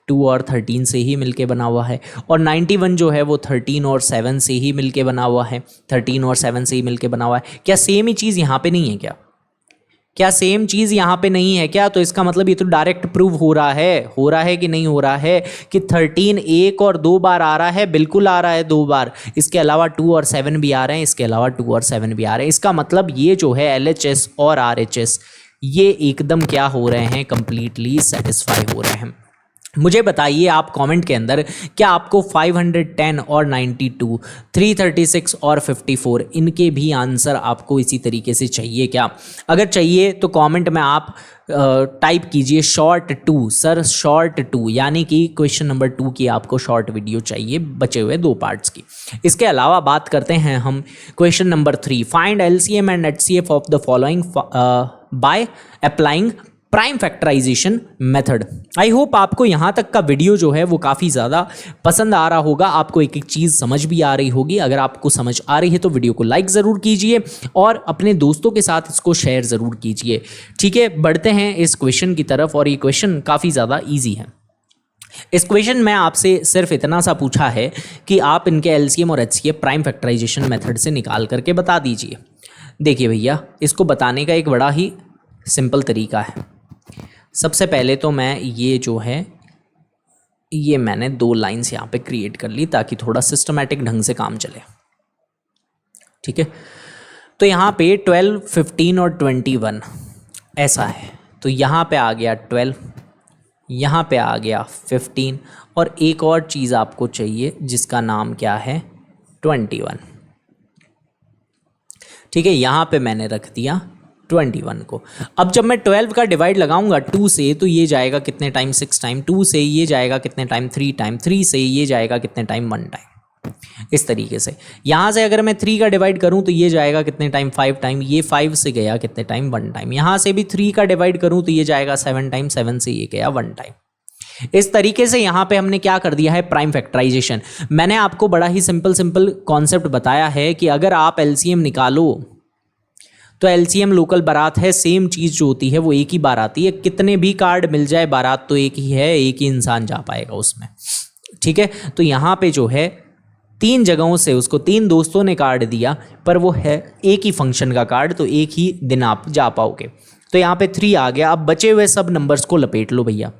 2 और 13 से ही मिलके बना हुआ है, और 91 जो है वो 13 और 7 से ही मिलके बना हुआ है, 13 और 7 से ही मिलके बना हुआ है। क्या सेम ही चीज़ यहाँ पे नहीं है क्या? क्या सेम चीज़ यहाँ पे नहीं है क्या? तो इसका मतलब ये तो डायरेक्ट प्रूव हो रहा है कि नहीं हो रहा है कि 13 एक और 2 बार आ रहा है, बिल्कुल आ रहा है 2 बार। इसके अलावा 2 और 7 भी आ रहे हैं, इसके अलावा 2 और 7 भी आ रहे हैं। इसका मतलब ये जो है LHS और RHS ये एकदम क्या हो रहे हैं, कंप्लीटली सेटिस्फाई हो रहे हैं। मुझे बताइए आप कमेंट के अंदर, क्या आपको 510 और 92, 336 और 54 इनके भी आंसर आपको इसी तरीके से चाहिए क्या? अगर चाहिए तो कमेंट में आप टाइप कीजिए शॉर्ट 2 सर, शॉर्ट 2, यानी कि क्वेश्चन नंबर 2 की आपको शॉर्ट वीडियो चाहिए बचे हुए 2 पार्ट्स की। इसके अलावा बात करते हैं हम question number 3, find LCM and HCF of the following by applying prime factorization method. I hope आपको यहाँ तक का वीडियो जो है वो काफ़ी ज़्यादा पसंद आ रहा होगा, आपको एक एक चीज़ समझ भी आ रही होगी। अगर आपको समझ आ रही है तो वीडियो को लाइक ज़रूर कीजिए और अपने दोस्तों के साथ इसको शेयर ज़रूर कीजिए। ठीक है, बढ़ते हैं इस क्वेश्चन की तरफ, और ये क्वेश्चन काफ़ी ज़्यादा ईजी है। इस क्वेश्चन में आपसे सिर्फ इतना सा पूछा है कि आप इनके LCM और HCF प्राइम फैक्टराइजेशन मेथड से निकाल करके बता दीजिए। देखिए भैया, इसको बताने का एक बड़ा ही सिंपल तरीका है। सबसे पहले तो मैं ये जो है ये मैंने 2 लाइन्स यहाँ पे क्रिएट कर ली ताकि थोड़ा सिस्टमैटिक ढंग से काम चले। ठीक है, तो यहाँ पे 12, 15 और 21 ऐसा है, तो यहाँ पे आ गया 12, यहाँ पे आ गया 15, और एक और चीज़ आपको चाहिए जिसका नाम क्या है, 21। ठीक है, यहाँ पे मैंने रख दिया 21 को। अब जब मैं 12 का डिवाइड लगाऊंगा 2 से, तो ये जाएगा कितने टाइम, 6 टाइम। 2 से ये जाएगा कितने टाइम, 3 टाइम। 3 से ये जाएगा कितने टाइम, 1 टाइम। इस तरीके से यहाँ से अगर मैं 3 का डिवाइड करूँ तो ये जाएगा कितने टाइम, 5 टाइम। ये 5 से गया कितने टाइम, 1 टाइम। यहाँ से भी 3 का डिवाइड करूँ तो ये जाएगा 7 टाइम। 7 से ये गया 1 टाइम। इस तरीके से यहाँ पे हमने क्या कर दिया है, प्राइम फैक्टराइजेशन। मैंने आपको बड़ा ही सिंपल कॉन्सेप्ट बताया है कि अगर आप LCM निकालो तो LCM लोकल बारात है, सेम चीज़ जो होती है वो एक ही बार आती है। कितने भी कार्ड मिल जाए, बारात तो एक ही है, एक ही इंसान जा पाएगा उसमें। ठीक है, तो यहाँ पे जो है 3 जगहों से उसको 3 दोस्तों ने कार्ड दिया, पर वो है एक ही फंक्शन का कार्ड, तो एक ही दिन आप जा पाओगे। तो यहाँ पे 3 आ गया। अब बचे हुए सब नंबर्स को लपेट लो भैया।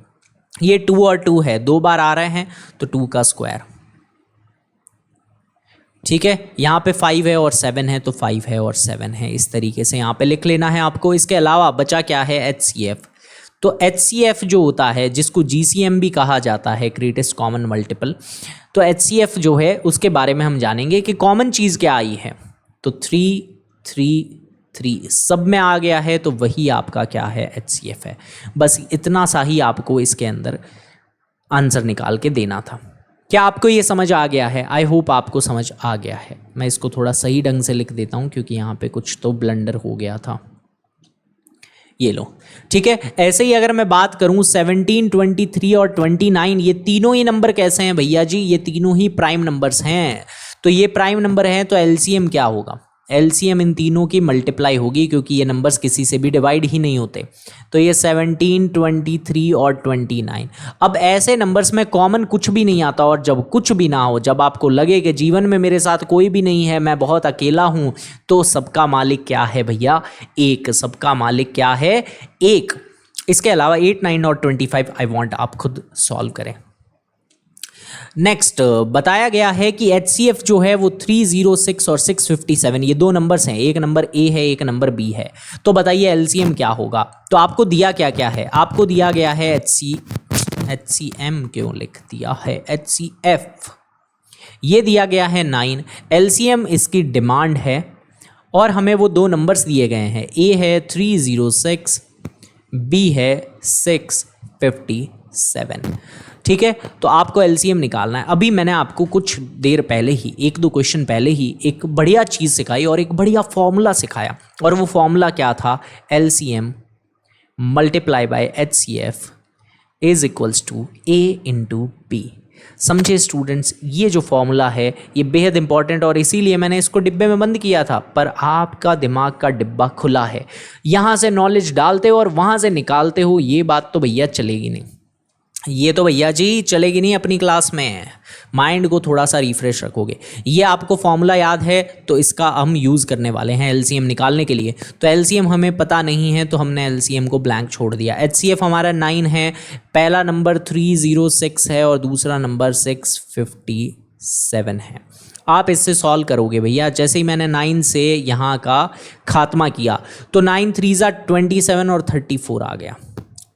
ये 2 और 2 है, 2 बार आ रहे हैं, तो 2 का स्क्वायर। ठीक है, यहाँ पे 5 है और 7 है, तो 5 है और 7 है। इस तरीके से यहाँ पे लिख लेना है आपको। इसके अलावा बचा क्या है, HCF। तो HCF जो होता है, जिसको GCM भी कहा जाता है, ग्रेटेस्ट कॉमन मल्टीपल, तो HCF जो है उसके बारे में हम जानेंगे कि कॉमन चीज़ क्या आई है। तो 3, 3, 3 सब में आ गया है, तो वही आपका क्या है, HCF है। बस इतना सा ही आपको इसके अंदर आंसर निकाल के देना था। क्या आपको ये समझ आ गया है? आई होप आपको समझ आ गया है। मैं इसको थोड़ा सही ढंग से लिख देता हूँ क्योंकि यहाँ पे कुछ तो ब्लंडर हो गया था। ये लो, ठीक है। ऐसे ही अगर मैं बात करूँ 17, 23 और 29, ये तीनों ही नंबर कैसे हैं भैया जी? ये तीनों ही प्राइम नंबर्स हैं। तो ये प्राइम नंबर हैं, तो LCM क्या होगा? LCM इन तीनों की मल्टीप्लाई होगी, क्योंकि ये नंबर्स किसी से भी डिवाइड ही नहीं होते। तो ये 17, 23 और 29। अब ऐसे नंबर्स में कॉमन कुछ भी नहीं आता, और जब कुछ भी ना हो, जब आपको लगे कि जीवन में मेरे साथ कोई भी नहीं है, मैं बहुत अकेला हूँ, तो सबका मालिक क्या है भैया? एक। सबका मालिक क्या है? एक। इसके अलावा 8, 9 और 25 आई वॉन्ट आप खुद सॉल्व करें। नेक्स्ट बताया गया है कि HCF जो है वो 306 और 657, ये 2 नंबर्स हैं। एक नंबर A है, एक नंबर B है। तो बताइए LCM क्या होगा? तो आपको दिया क्या क्या है? आपको दिया गया है HCM, क्यों लिख दिया है HCF, ये दिया गया है 9। LCM इसकी डिमांड है, और हमें वो 2 नंबर्स दिए गए हैं। A है 306, B है 657। ठीक है, तो आपको LCM निकालना है। अभी मैंने आपको कुछ देर पहले ही, 1-2 क्वेश्चन पहले ही एक बढ़िया चीज़ सिखाई और एक बढ़िया फॉर्मूला सिखाया, और वो फॉर्मूला क्या था? LCM multiply by HCF is equals to A into B। समझे स्टूडेंट्स? ये जो फॉर्मूला है ये बेहद इंपॉर्टेंट, और इसीलिए मैंने इसको डिब्बे में बंद किया था, पर आपका दिमाग का डिब्बा खुला है। यहाँ से नॉलेज डालते हो और वहाँ से निकालते हो, ये बात तो भैया चलेगी नहीं। ये तो भैया जी चलेगी नहीं अपनी क्लास में, माइंड को थोड़ा सा रिफ्रेश रखोगे। ये आपको फॉर्मूला याद है तो इसका हम यूज़ करने वाले हैं एलसीएम निकालने के लिए। तो एलसीएम हमें पता नहीं है तो हमने एलसीएम को ब्लैंक छोड़ दिया। एचसीएफ हमारा 9 है, पहला नंबर 306 है और दूसरा नंबर 657 है। आप इससे सॉल्व करोगे भैया। जैसे ही मैंने 9 से यहाँ का खात्मा किया तो 9 3 27 और 34 आ गया।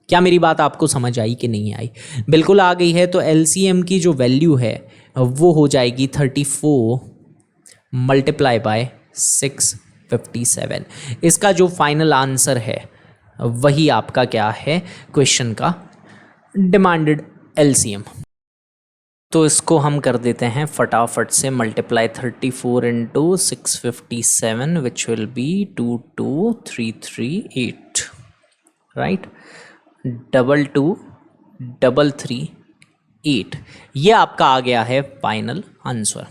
क्या मेरी बात आपको समझ आई कि नहीं आई? बिल्कुल आ गई है। तो एलसीएम की जो वैल्यू है वो हो जाएगी 34 मल्टीप्लाई बाय 657। इसका जो फाइनल आंसर है वही आपका क्या है क्वेश्चन का डिमांडेड एलसीएम। तो इसको हम कर देते हैं फटाफट से multiply 34 into 657 which will be 22338 right, 22338। ये आपका आ गया है फाइनल आंसर।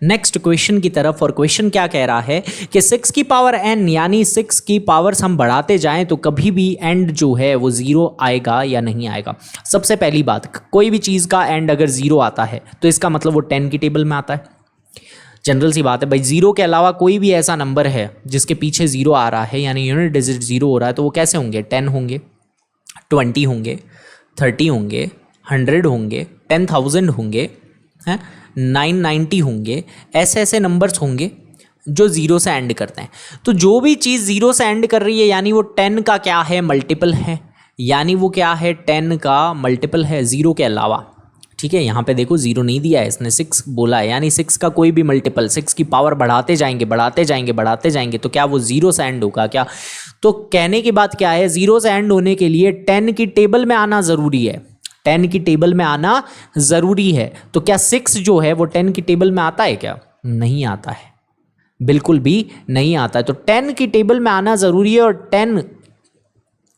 नेक्स्ट क्वेश्चन की तरफ। और क्वेश्चन क्या कह रहा है कि 6 की पावर n यानी 6 की पावर्स हम बढ़ाते जाएं तो कभी भी एंड जो है वो ज़ीरो आएगा या नहीं आएगा। सबसे पहली बात, कोई भी चीज़ का एंड अगर ज़ीरो आता है तो इसका मतलब वो 10 की टेबल में आता है। जनरल सी बात है भाई, ज़ीरो के अलावा कोई भी ऐसा नंबर है जिसके पीछे ज़ीरो आ रहा है यानी यूनिट डिजिट ज़ीरो हो रहा है तो वो कैसे होंगे? 10 होंगे, 20 होंगे, 30 होंगे, 100 होंगे, 10,000 होंगे, हैं 990 होंगे। ऐसे ऐसे नंबर्स होंगे जो ज़ीरो से एंड करते हैं। तो जो भी चीज़ ज़ीरो से एंड कर रही है यानी वो 10 का क्या है? मल्टीपल है। यानी वो क्या है? 10 का मल्टीपल है ज़ीरो के अलावा। ठीक है, यहाँ पे देखो ज़ीरो नहीं दिया है इसने, 6 बोला है यानी 6 का कोई भी मल्टीपल, 6 की पावर बढ़ाते जाएंगे बढ़ाते जाएंगे बढ़ाते जाएंगे तो क्या वो ज़ीरो से एंड होगा क्या? तो कहने की बात क्या है, ज़ीरो से एंड होने के लिए 10 की टेबल में आना ज़रूरी है। 10 की टेबल में आना ज़रूरी है। तो क्या 6 जो है वो 10 की टेबल में आता है क्या? नहीं आता है, बिल्कुल भी नहीं आता है। तो 10 की टेबल में आना ज़रूरी है। और 10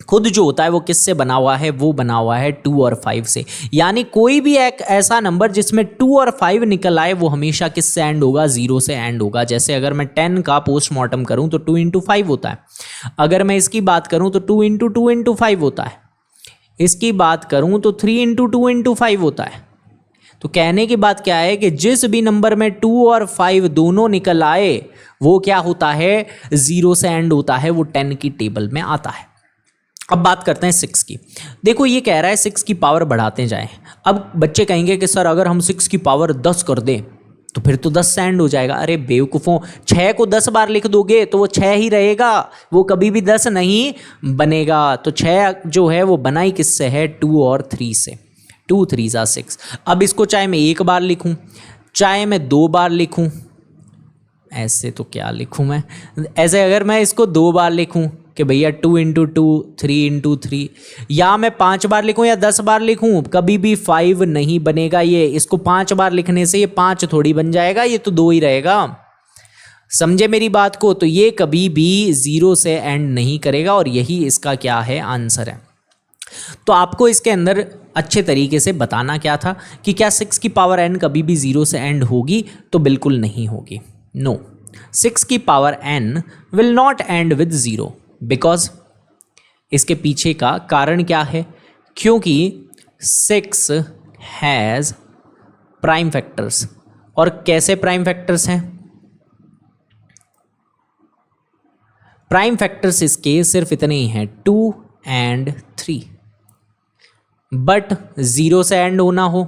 खुद जो होता है वो किससे बना हुआ है? वो बना हुआ है 2 और 5 से। यानी कोई भी एक ऐसा नंबर जिसमें 2 और 5 निकल आए वो हमेशा किससे एंड होगा? ज़ीरो से एंड होगा। जैसे अगर मैं 10 का पोस्टमार्टम करूं तो 2 इंटू 5 होता है। अगर मैं इसकी बात करूं तो 2 इंटू 2 इंटू 5 होता है। इसकी बात करूं तो 3 इंटू 2 इंटू 5 होता है। तो कहने की बात क्या है कि जिस भी नंबर में 2 और 5 दोनों निकल आए वो क्या होता है? ज़ीरो से एंड होता है, वो 10 की टेबल में आता है। अब बात करते हैं 6 की। देखो ये कह रहा है 6 की पावर बढ़ाते जाएं। अब बच्चे कहेंगे कि सर अगर हम 6 की पावर 10 कर दें तो फिर तो 10 से एंड हो जाएगा। अरे बेवकूफ़ों, 6 को 10 बार लिख दोगे तो वो 6 ही रहेगा, वो कभी भी 10 नहीं बनेगा। तो 6 जो है वो बना ही किससे है? 2 और 3 से। 2 3 ज़ा 6। अब इसको चाहे मैं एक बार लिखूं चाहे मैं 2 बार लिखूं, ऐसे तो क्या लिखूं मैं, ऐसे अगर मैं इसको 2 बार लिखूं कि भैया 2 इंटू 2 3 इंटू 3, या मैं 5 बार लिखूं या 10 बार लिखूं, कभी भी 5 नहीं बनेगा। ये इसको 5 बार लिखने से ये 5 थोड़ी बन जाएगा, ये तो 2 ही रहेगा। समझे मेरी बात को? तो ये कभी भी ज़ीरो से एंड नहीं करेगा और यही इसका क्या है? आंसर है। तो आपको इसके अंदर अच्छे तरीके से बताना क्या था कि क्या 6 की पावर n कभी भी ज़ीरो से एंड होगी? तो बिल्कुल नहीं होगी। नो, 6 की power n will not and with zero. Because इसके पीछे का कारण क्या है? क्योंकि 6 हैज़ प्राइम फैक्टर्स। और कैसे प्राइम फैक्टर्स हैं? प्राइम फैक्टर्स इसके सिर्फ इतने ही हैं, 2 and 3। बट ज़ीरो से एंड होना हो,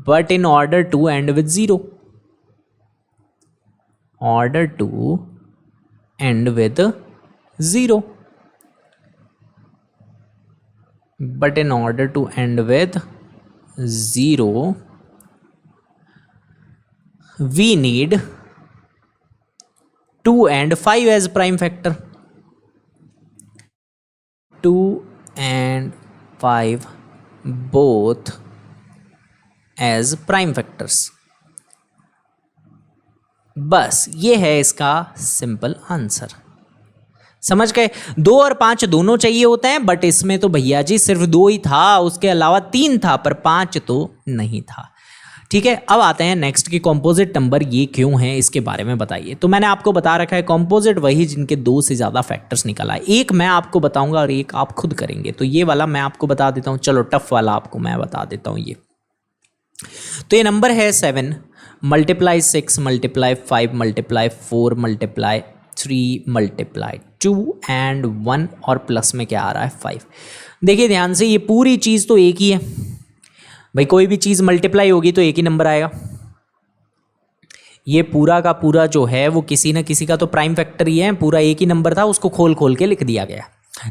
but in order to end with zero, order to end with zero, but in order to end with 0 we need 2 and 5 as prime factor. 2 and 5 both as prime factors. बस ये है इसका simple answer. समझ गए? 2 और 5 दोनों चाहिए होते हैं, बट इसमें तो भैया जी सिर्फ 2 ही था, उसके अलावा 3 था पर 5 तो नहीं था। ठीक है, अब आते हैं नेक्स्ट की कॉम्पोजिट नंबर ये क्यों है इसके बारे में बताइए। तो मैंने आपको बता रखा है कॉम्पोजिट वही जिनके 2 से ज़्यादा फैक्टर्स निकल आए। एक मैं आपको बताऊंगा और एक आप खुद करेंगे। तो ये वाला मैं आपको बता देता हूँ, चलो टफ वाला आपको मैं बता देता हूँ। ये तो ये नंबर है 7 multiply 6 multiply 5 multiply 4 multiply 3 multiply 2 and 1 और प्लस में क्या आ रहा है 5। देखिए ध्यान से, ये पूरी चीज़ तो एक ही है भाई, कोई भी चीज़ मल्टीप्लाई होगी तो एक ही नंबर आएगा। ये पूरा का पूरा जो है वो किसी न किसी का तो प्राइम फैक्टर ही है, पूरा एक ही नंबर था, उसको खोल खोल के लिख दिया गया।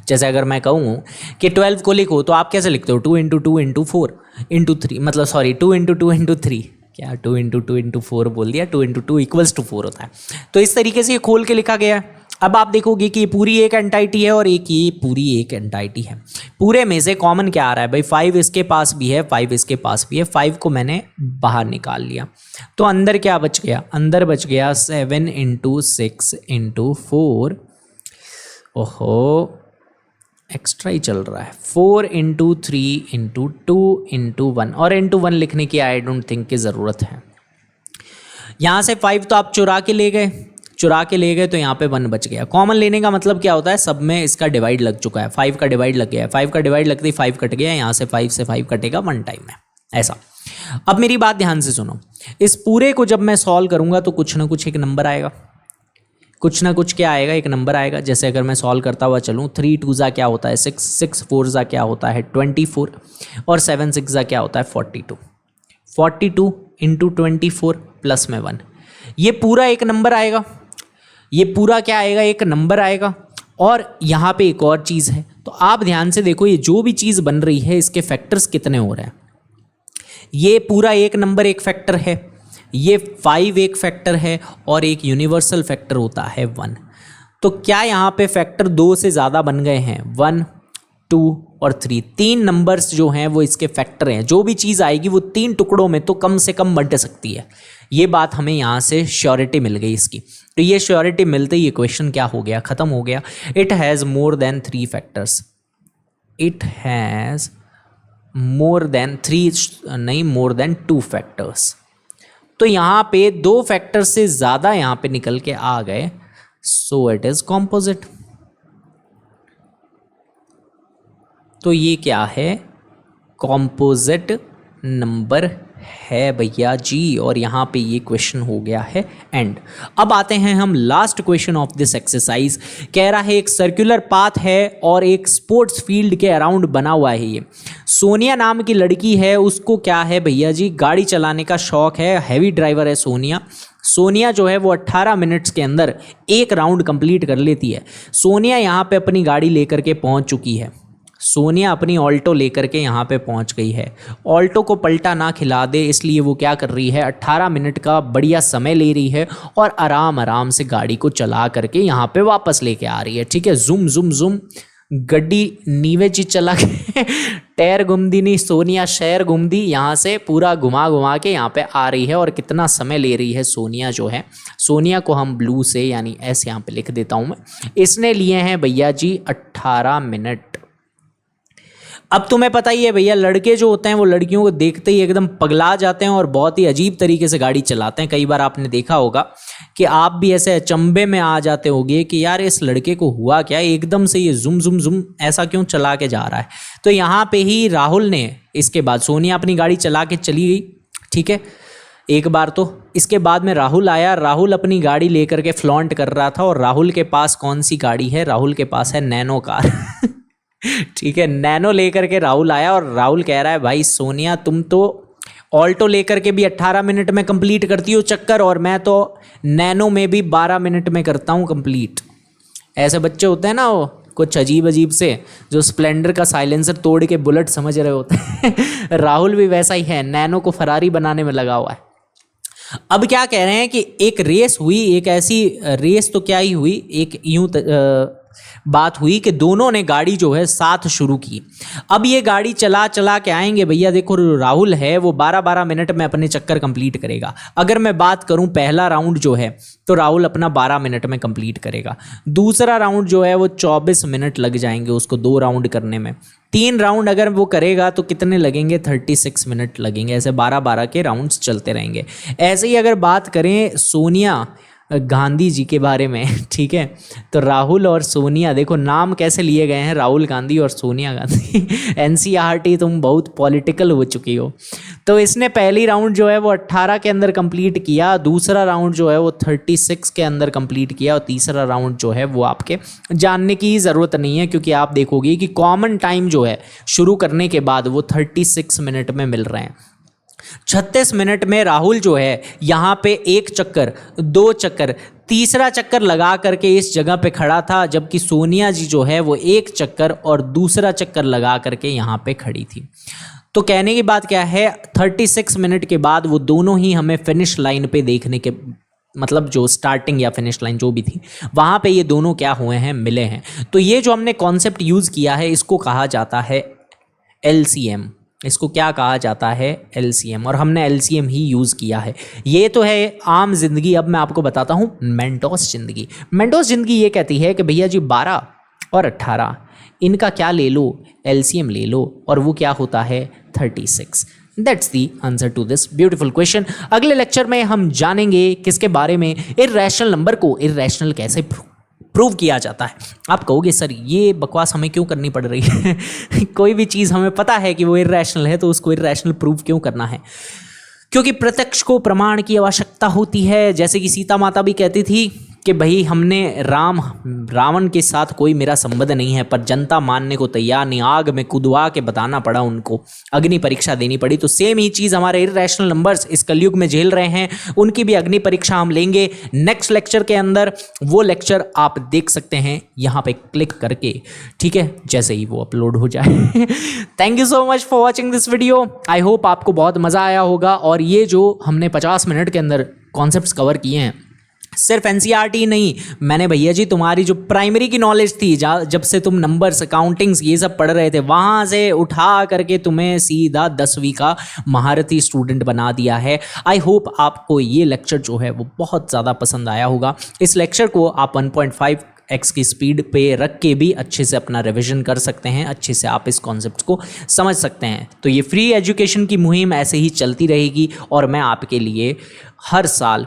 जैसे अगर मैं कहूँ कि 12 को लिखो तो आप कैसे लिखते हो, 2 इंटू 2 इंटू 4 इंटू 3, मतलब सॉरी 2 इंटू 2 इंटू 3, क्या 2 इंटू 2 इंटू 4 बोल दिया, 2 इंटू 2 इक्वल्स टू 4 होता है। तो इस तरीके से ये खोल के लिखा गया है। अब आप देखोगे कि ये पूरी एक एंटाइटी है और एक ये पूरी एक एंटाइटी है। पूरे में से कॉमन क्या आ रहा है भाई, 5 इसके पास भी है, 5 इसके पास भी है, 5 को मैंने बाहर निकाल लिया। तो अंदर क्या बच गया, अंदर बच गया 7 इंटू 6 इंटू 4, ओहो एक्स्ट्रा ही चल रहा है, 4 इंटू 3 इंटू 2 इंटू 1, और इंटू 1 लिखने की आई डोंट थिंक की ज़रूरत है। यहाँ से 5 तो आप चुरा के ले गए, तो यहाँ पे 1 बच गया। कॉमन लेने का मतलब क्या होता है, सब में इसका डिवाइड लग चुका है, 5 का डिवाइड लग गया है, 5 का डिवाइड लगते ही 5 कट गया, यहाँ से 5 से 5 कटेगा 1 टाइम में, ऐसा। अब मेरी बात ध्यान से सुनो, इस पूरे को जब मैं सॉल्व करूँगा तो कुछ ना कुछ एक नंबर आएगा, कुछ ना कुछ क्या आएगा, एक नंबर आएगा। जैसे अगर मैं सॉल्व करता हुआ चलूँ, 3 2 ज़ा क्या होता है 6, 6 4 ज़ा क्या होता है 24, और 7 6 ज़ा क्या होता है 42, 42 इंटू 24 प्लस में 1, ये पूरा एक नंबर आएगा। ये पूरा क्या आएगा, एक नंबर आएगा। और यहाँ पे एक और चीज़ है, तो आप ध्यान से देखो, ये जो भी चीज़ बन रही है इसके फैक्टर्स कितने हो रहे हैं। ये पूरा एक नंबर एक फैक्टर है, ये 5 एक फैक्टर है, और एक यूनिवर्सल फैक्टर होता है 1। तो क्या यहाँ पे फैक्टर 2 से ज़्यादा बन गए हैं, 1 2 और 3, 3 नंबर्स जो हैं वो इसके फैक्टर हैं। जो भी चीज़ आएगी वो 3 टुकड़ों में तो कम से कम बंट सकती है। ये बात हमें यहाँ से श्योरिटी मिल गई इसकी। तो ये श्योरिटी मिलते ही ये क्वेश्चन क्या हो गया, ख़त्म हो गया। It has more than 3 factors, it has more than 3 नहीं, मोर देन 2 फैक्टर्स। तो यहाँ पे 2 फैक्टर से ज़्यादा यहाँ पे निकल के आ गए, सो इट इज़ कॉम्पोजिट। तो ये क्या है, कॉम्पोजिट नंबर है भैया जी। और यहाँ पे ये क्वेश्चन हो गया है एंड। अब आते हैं हम last question of this exercise. कह रहा है एक सर्कुलर पाथ है और एक स्पोर्ट्स फील्ड के अराउंड बना हुआ है। ये सोनिया नाम की लड़की है, उसको क्या है भैया जी, गाड़ी चलाने का शौक है, हैवी ड्राइवर है सोनिया। सोनिया जो है वो 18 मिनट्स के अंदर एक राउंड कंप्लीट कर लेती है। सोनिया यहाँ पे अपनी गाड़ी लेकर के पहुँच चुकी है। सोनिया अपनी ऑल्टो लेकर के यहाँ पे पहुँच गई है। ऑल्टो को पलटा ना खिला दे इसलिए वो क्या कर रही है, 18 मिनट का बढ़िया समय ले रही है और आराम आराम से गाड़ी को चला करके यहाँ पे वापस लेके आ रही है। ठीक है, जुम जुम जुम गड्डी नीवे जी चला के टैर घुमदी नहीं, सोनिया शहर घुमदी, यहाँ से पूरा घुमा घुमा के यहाँ पे आ रही है। और कितना समय ले रही है सोनिया जो है, सोनिया को हम ब्लू से यानी ऐसे यहाँ पे लिख देता हूँ मैं, इसने लिए हैं भैया जी 18 मिनट। अब तुम्हें पता ही है भैया, लड़के जो होते हैं वो लड़कियों को देखते ही एकदम पगला जाते हैं और बहुत ही अजीब तरीके से गाड़ी चलाते हैं। कई बार आपने देखा होगा कि आप भी ऐसे अचंभे में आ जाते होगे कि यार इस लड़के को हुआ क्या, एकदम से ये जुम जुम जुम ऐसा क्यों चला के जा रहा है। तो यहाँ पे ही राहुल ने, इसके बाद सोनिया अपनी गाड़ी चला के चली गई, ठीक है एक बार तो। इसके बाद में राहुल आया, राहुल अपनी गाड़ी लेकर के फ्लॉन्ट कर रहा था। और राहुल के पास कौन सी गाड़ी है, राहुल के पास है नैनो कार ठीक है, नैनो लेकर के राहुल आया और राहुल कह रहा है भाई सोनिया तुम तो ऑल्टो लेकर के भी 18 मिनट में कंप्लीट करती हो चक्कर, और मैं तो नैनो में भी 12 मिनट में करता हूँ कंप्लीट। ऐसे बच्चे होते हैं ना वो कुछ अजीब अजीब से, जो स्प्लेंडर का साइलेंसर तोड़ के बुलेट समझ रहे होते हैं राहुल भी वैसा ही है, नैनो को फरारी बनाने में लगा हुआ है। अब क्या कह रहे हैं कि एक रेस हुई, एक ऐसी रेस तो क्या ही हुई, एक यूं बात हुई कि दोनों ने गाड़ी जो है साथ शुरू की। अब ये गाड़ी चला चला के आएंगे भैया, देखो राहुल है वो 12-12 मिनट में अपने चक्कर कंप्लीट करेगा। अगर मैं बात करूं पहला राउंड जो है तो राहुल अपना 12 मिनट में कंप्लीट करेगा। दूसरा राउंड जो है वो 24 मिनट लग जाएंगे उसको 2 राउंड करने में। 3 राउंड अगर वो करेगा तो कितने लगेंगे, 36 मिनट लगेंगे। ऐसे 12-12 के राउंड्स चलते रहेंगे। ऐसे ही अगर बात करें सोनिया गांधी जी के बारे में, ठीक है, तो राहुल और सोनिया, देखो नाम कैसे लिए गए हैं, राहुल गांधी और सोनिया गांधी। एनसीईआरटी तुम बहुत पॉलिटिकल हो चुकी हो। तो इसने पहली राउंड जो है वो 18 के अंदर कंप्लीट किया, दूसरा राउंड जो है वो 36 के अंदर कंप्लीट किया, और तीसरा राउंड जो है वो आपके जानने की ज़रूरत नहीं है, क्योंकि आप देखोगे कि कॉमन टाइम जो है शुरू करने के बाद वो 36 मिनट में मिल रहे हैं। 36 मिनट में राहुल जो है यहाँ पे 1 चक्कर, 2 चक्कर, तीसरा चक्कर लगा करके इस जगह पे खड़ा था, जबकि सोनिया जी जो है वो 1 चक्कर और दूसरा चक्कर लगा करके यहाँ पे खड़ी थी। तो कहने की बात क्या है, 36 मिनट के बाद वो दोनों ही हमें फिनिश लाइन पे देखने के, मतलब जो स्टार्टिंग या फिनिश लाइन जो भी थी वहाँ पे ये दोनों क्या हुए हैं, मिले हैं। तो ये जो हमने कॉन्सेप्ट यूज़ किया है इसको कहा जाता है LCM। इसको क्या कहा जाता है, LCM, और हमने LCM ही यूज़ किया है। ये तो है आम जिंदगी। अब मैं आपको बताता हूँ मेंटोस जिंदगी। मेंटोस जिंदगी ये कहती है कि भैया जी 12 और 18 इनका क्या ले लो, LCM ले लो, और वो क्या होता है 36। That's the answer to this beautiful question. अगले लेक्चर में हम जानेंगे किसके बारे में, इर्रेशनल नंबर को इर्रेशनल कैसे प्रूव किया जाता है। आप कहोगे सर ये बकवास हमें क्यों करनी पड़ रही है? कोई भी चीज़ हमें पता है कि वो इर्रेशनल है तो उसको इर्रेशनल प्रूव क्यों करना है? क्योंकि प्रत्यक्ष को प्रमाण की आवश्यकता होती है। जैसे कि सीता माता भी कहती थी कि भाई हमने रावण के साथ कोई मेरा संबंध नहीं है, पर जनता मानने को तैयार नहीं, आग में कूदवा के बताना पड़ा उनको, अग्नि परीक्षा देनी पड़ी। तो सेम ही चीज़ हमारे इर्रेशनल नंबर्स इस कलयुग में झेल रहे हैं, उनकी भी अग्नि परीक्षा हम लेंगे नेक्स्ट लेक्चर के अंदर। वो लेक्चर आप देख सकते हैं यहाँ पे क्लिक करके, ठीक है, जैसे ही वो अपलोड हो जाए। Thank you so much for watching this video. I hope आपको बहुत मज़ा आया होगा। और ये जो हमने 50 मिनट के अंदर कॉन्सेप्ट्स कवर किए हैं, सिर्फ एनसीईआरटी नहीं, मैंने भैया जी तुम्हारी जो प्राइमरी की नॉलेज थी, जब से तुम नंबर्स, अकाउंटिंग्स ये सब पढ़ रहे थे, वहाँ से उठा करके तुम्हें सीधा 10वीं का महारथी स्टूडेंट बना दिया है। आई होप आपको ये लेक्चर जो है वो बहुत ज़्यादा पसंद आया होगा। इस लेक्चर को आप 1.5x की स्पीड पे रख के भी अच्छे से अपना रिवीजन कर सकते हैं, अच्छे से आप इस कॉन्सेप्ट को समझ सकते हैं। तो ये फ्री एजुकेशन की मुहिम ऐसे ही चलती रहेगी, और मैं आपके लिए हर साल,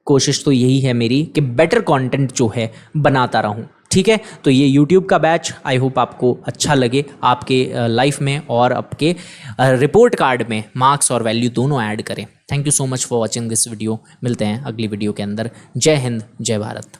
कोशिश तो यही है मेरी कि बेटर कंटेंट जो है बनाता रहूं, ठीक है। तो ये YouTube का बैच आई होप आपको अच्छा लगे, आपके लाइफ में और आपके रिपोर्ट कार्ड में मार्क्स और वैल्यू दोनों ऐड करें। Thank you so much for watching this video. मिलते हैं अगली वीडियो के अंदर। जय हिंद, जय भारत।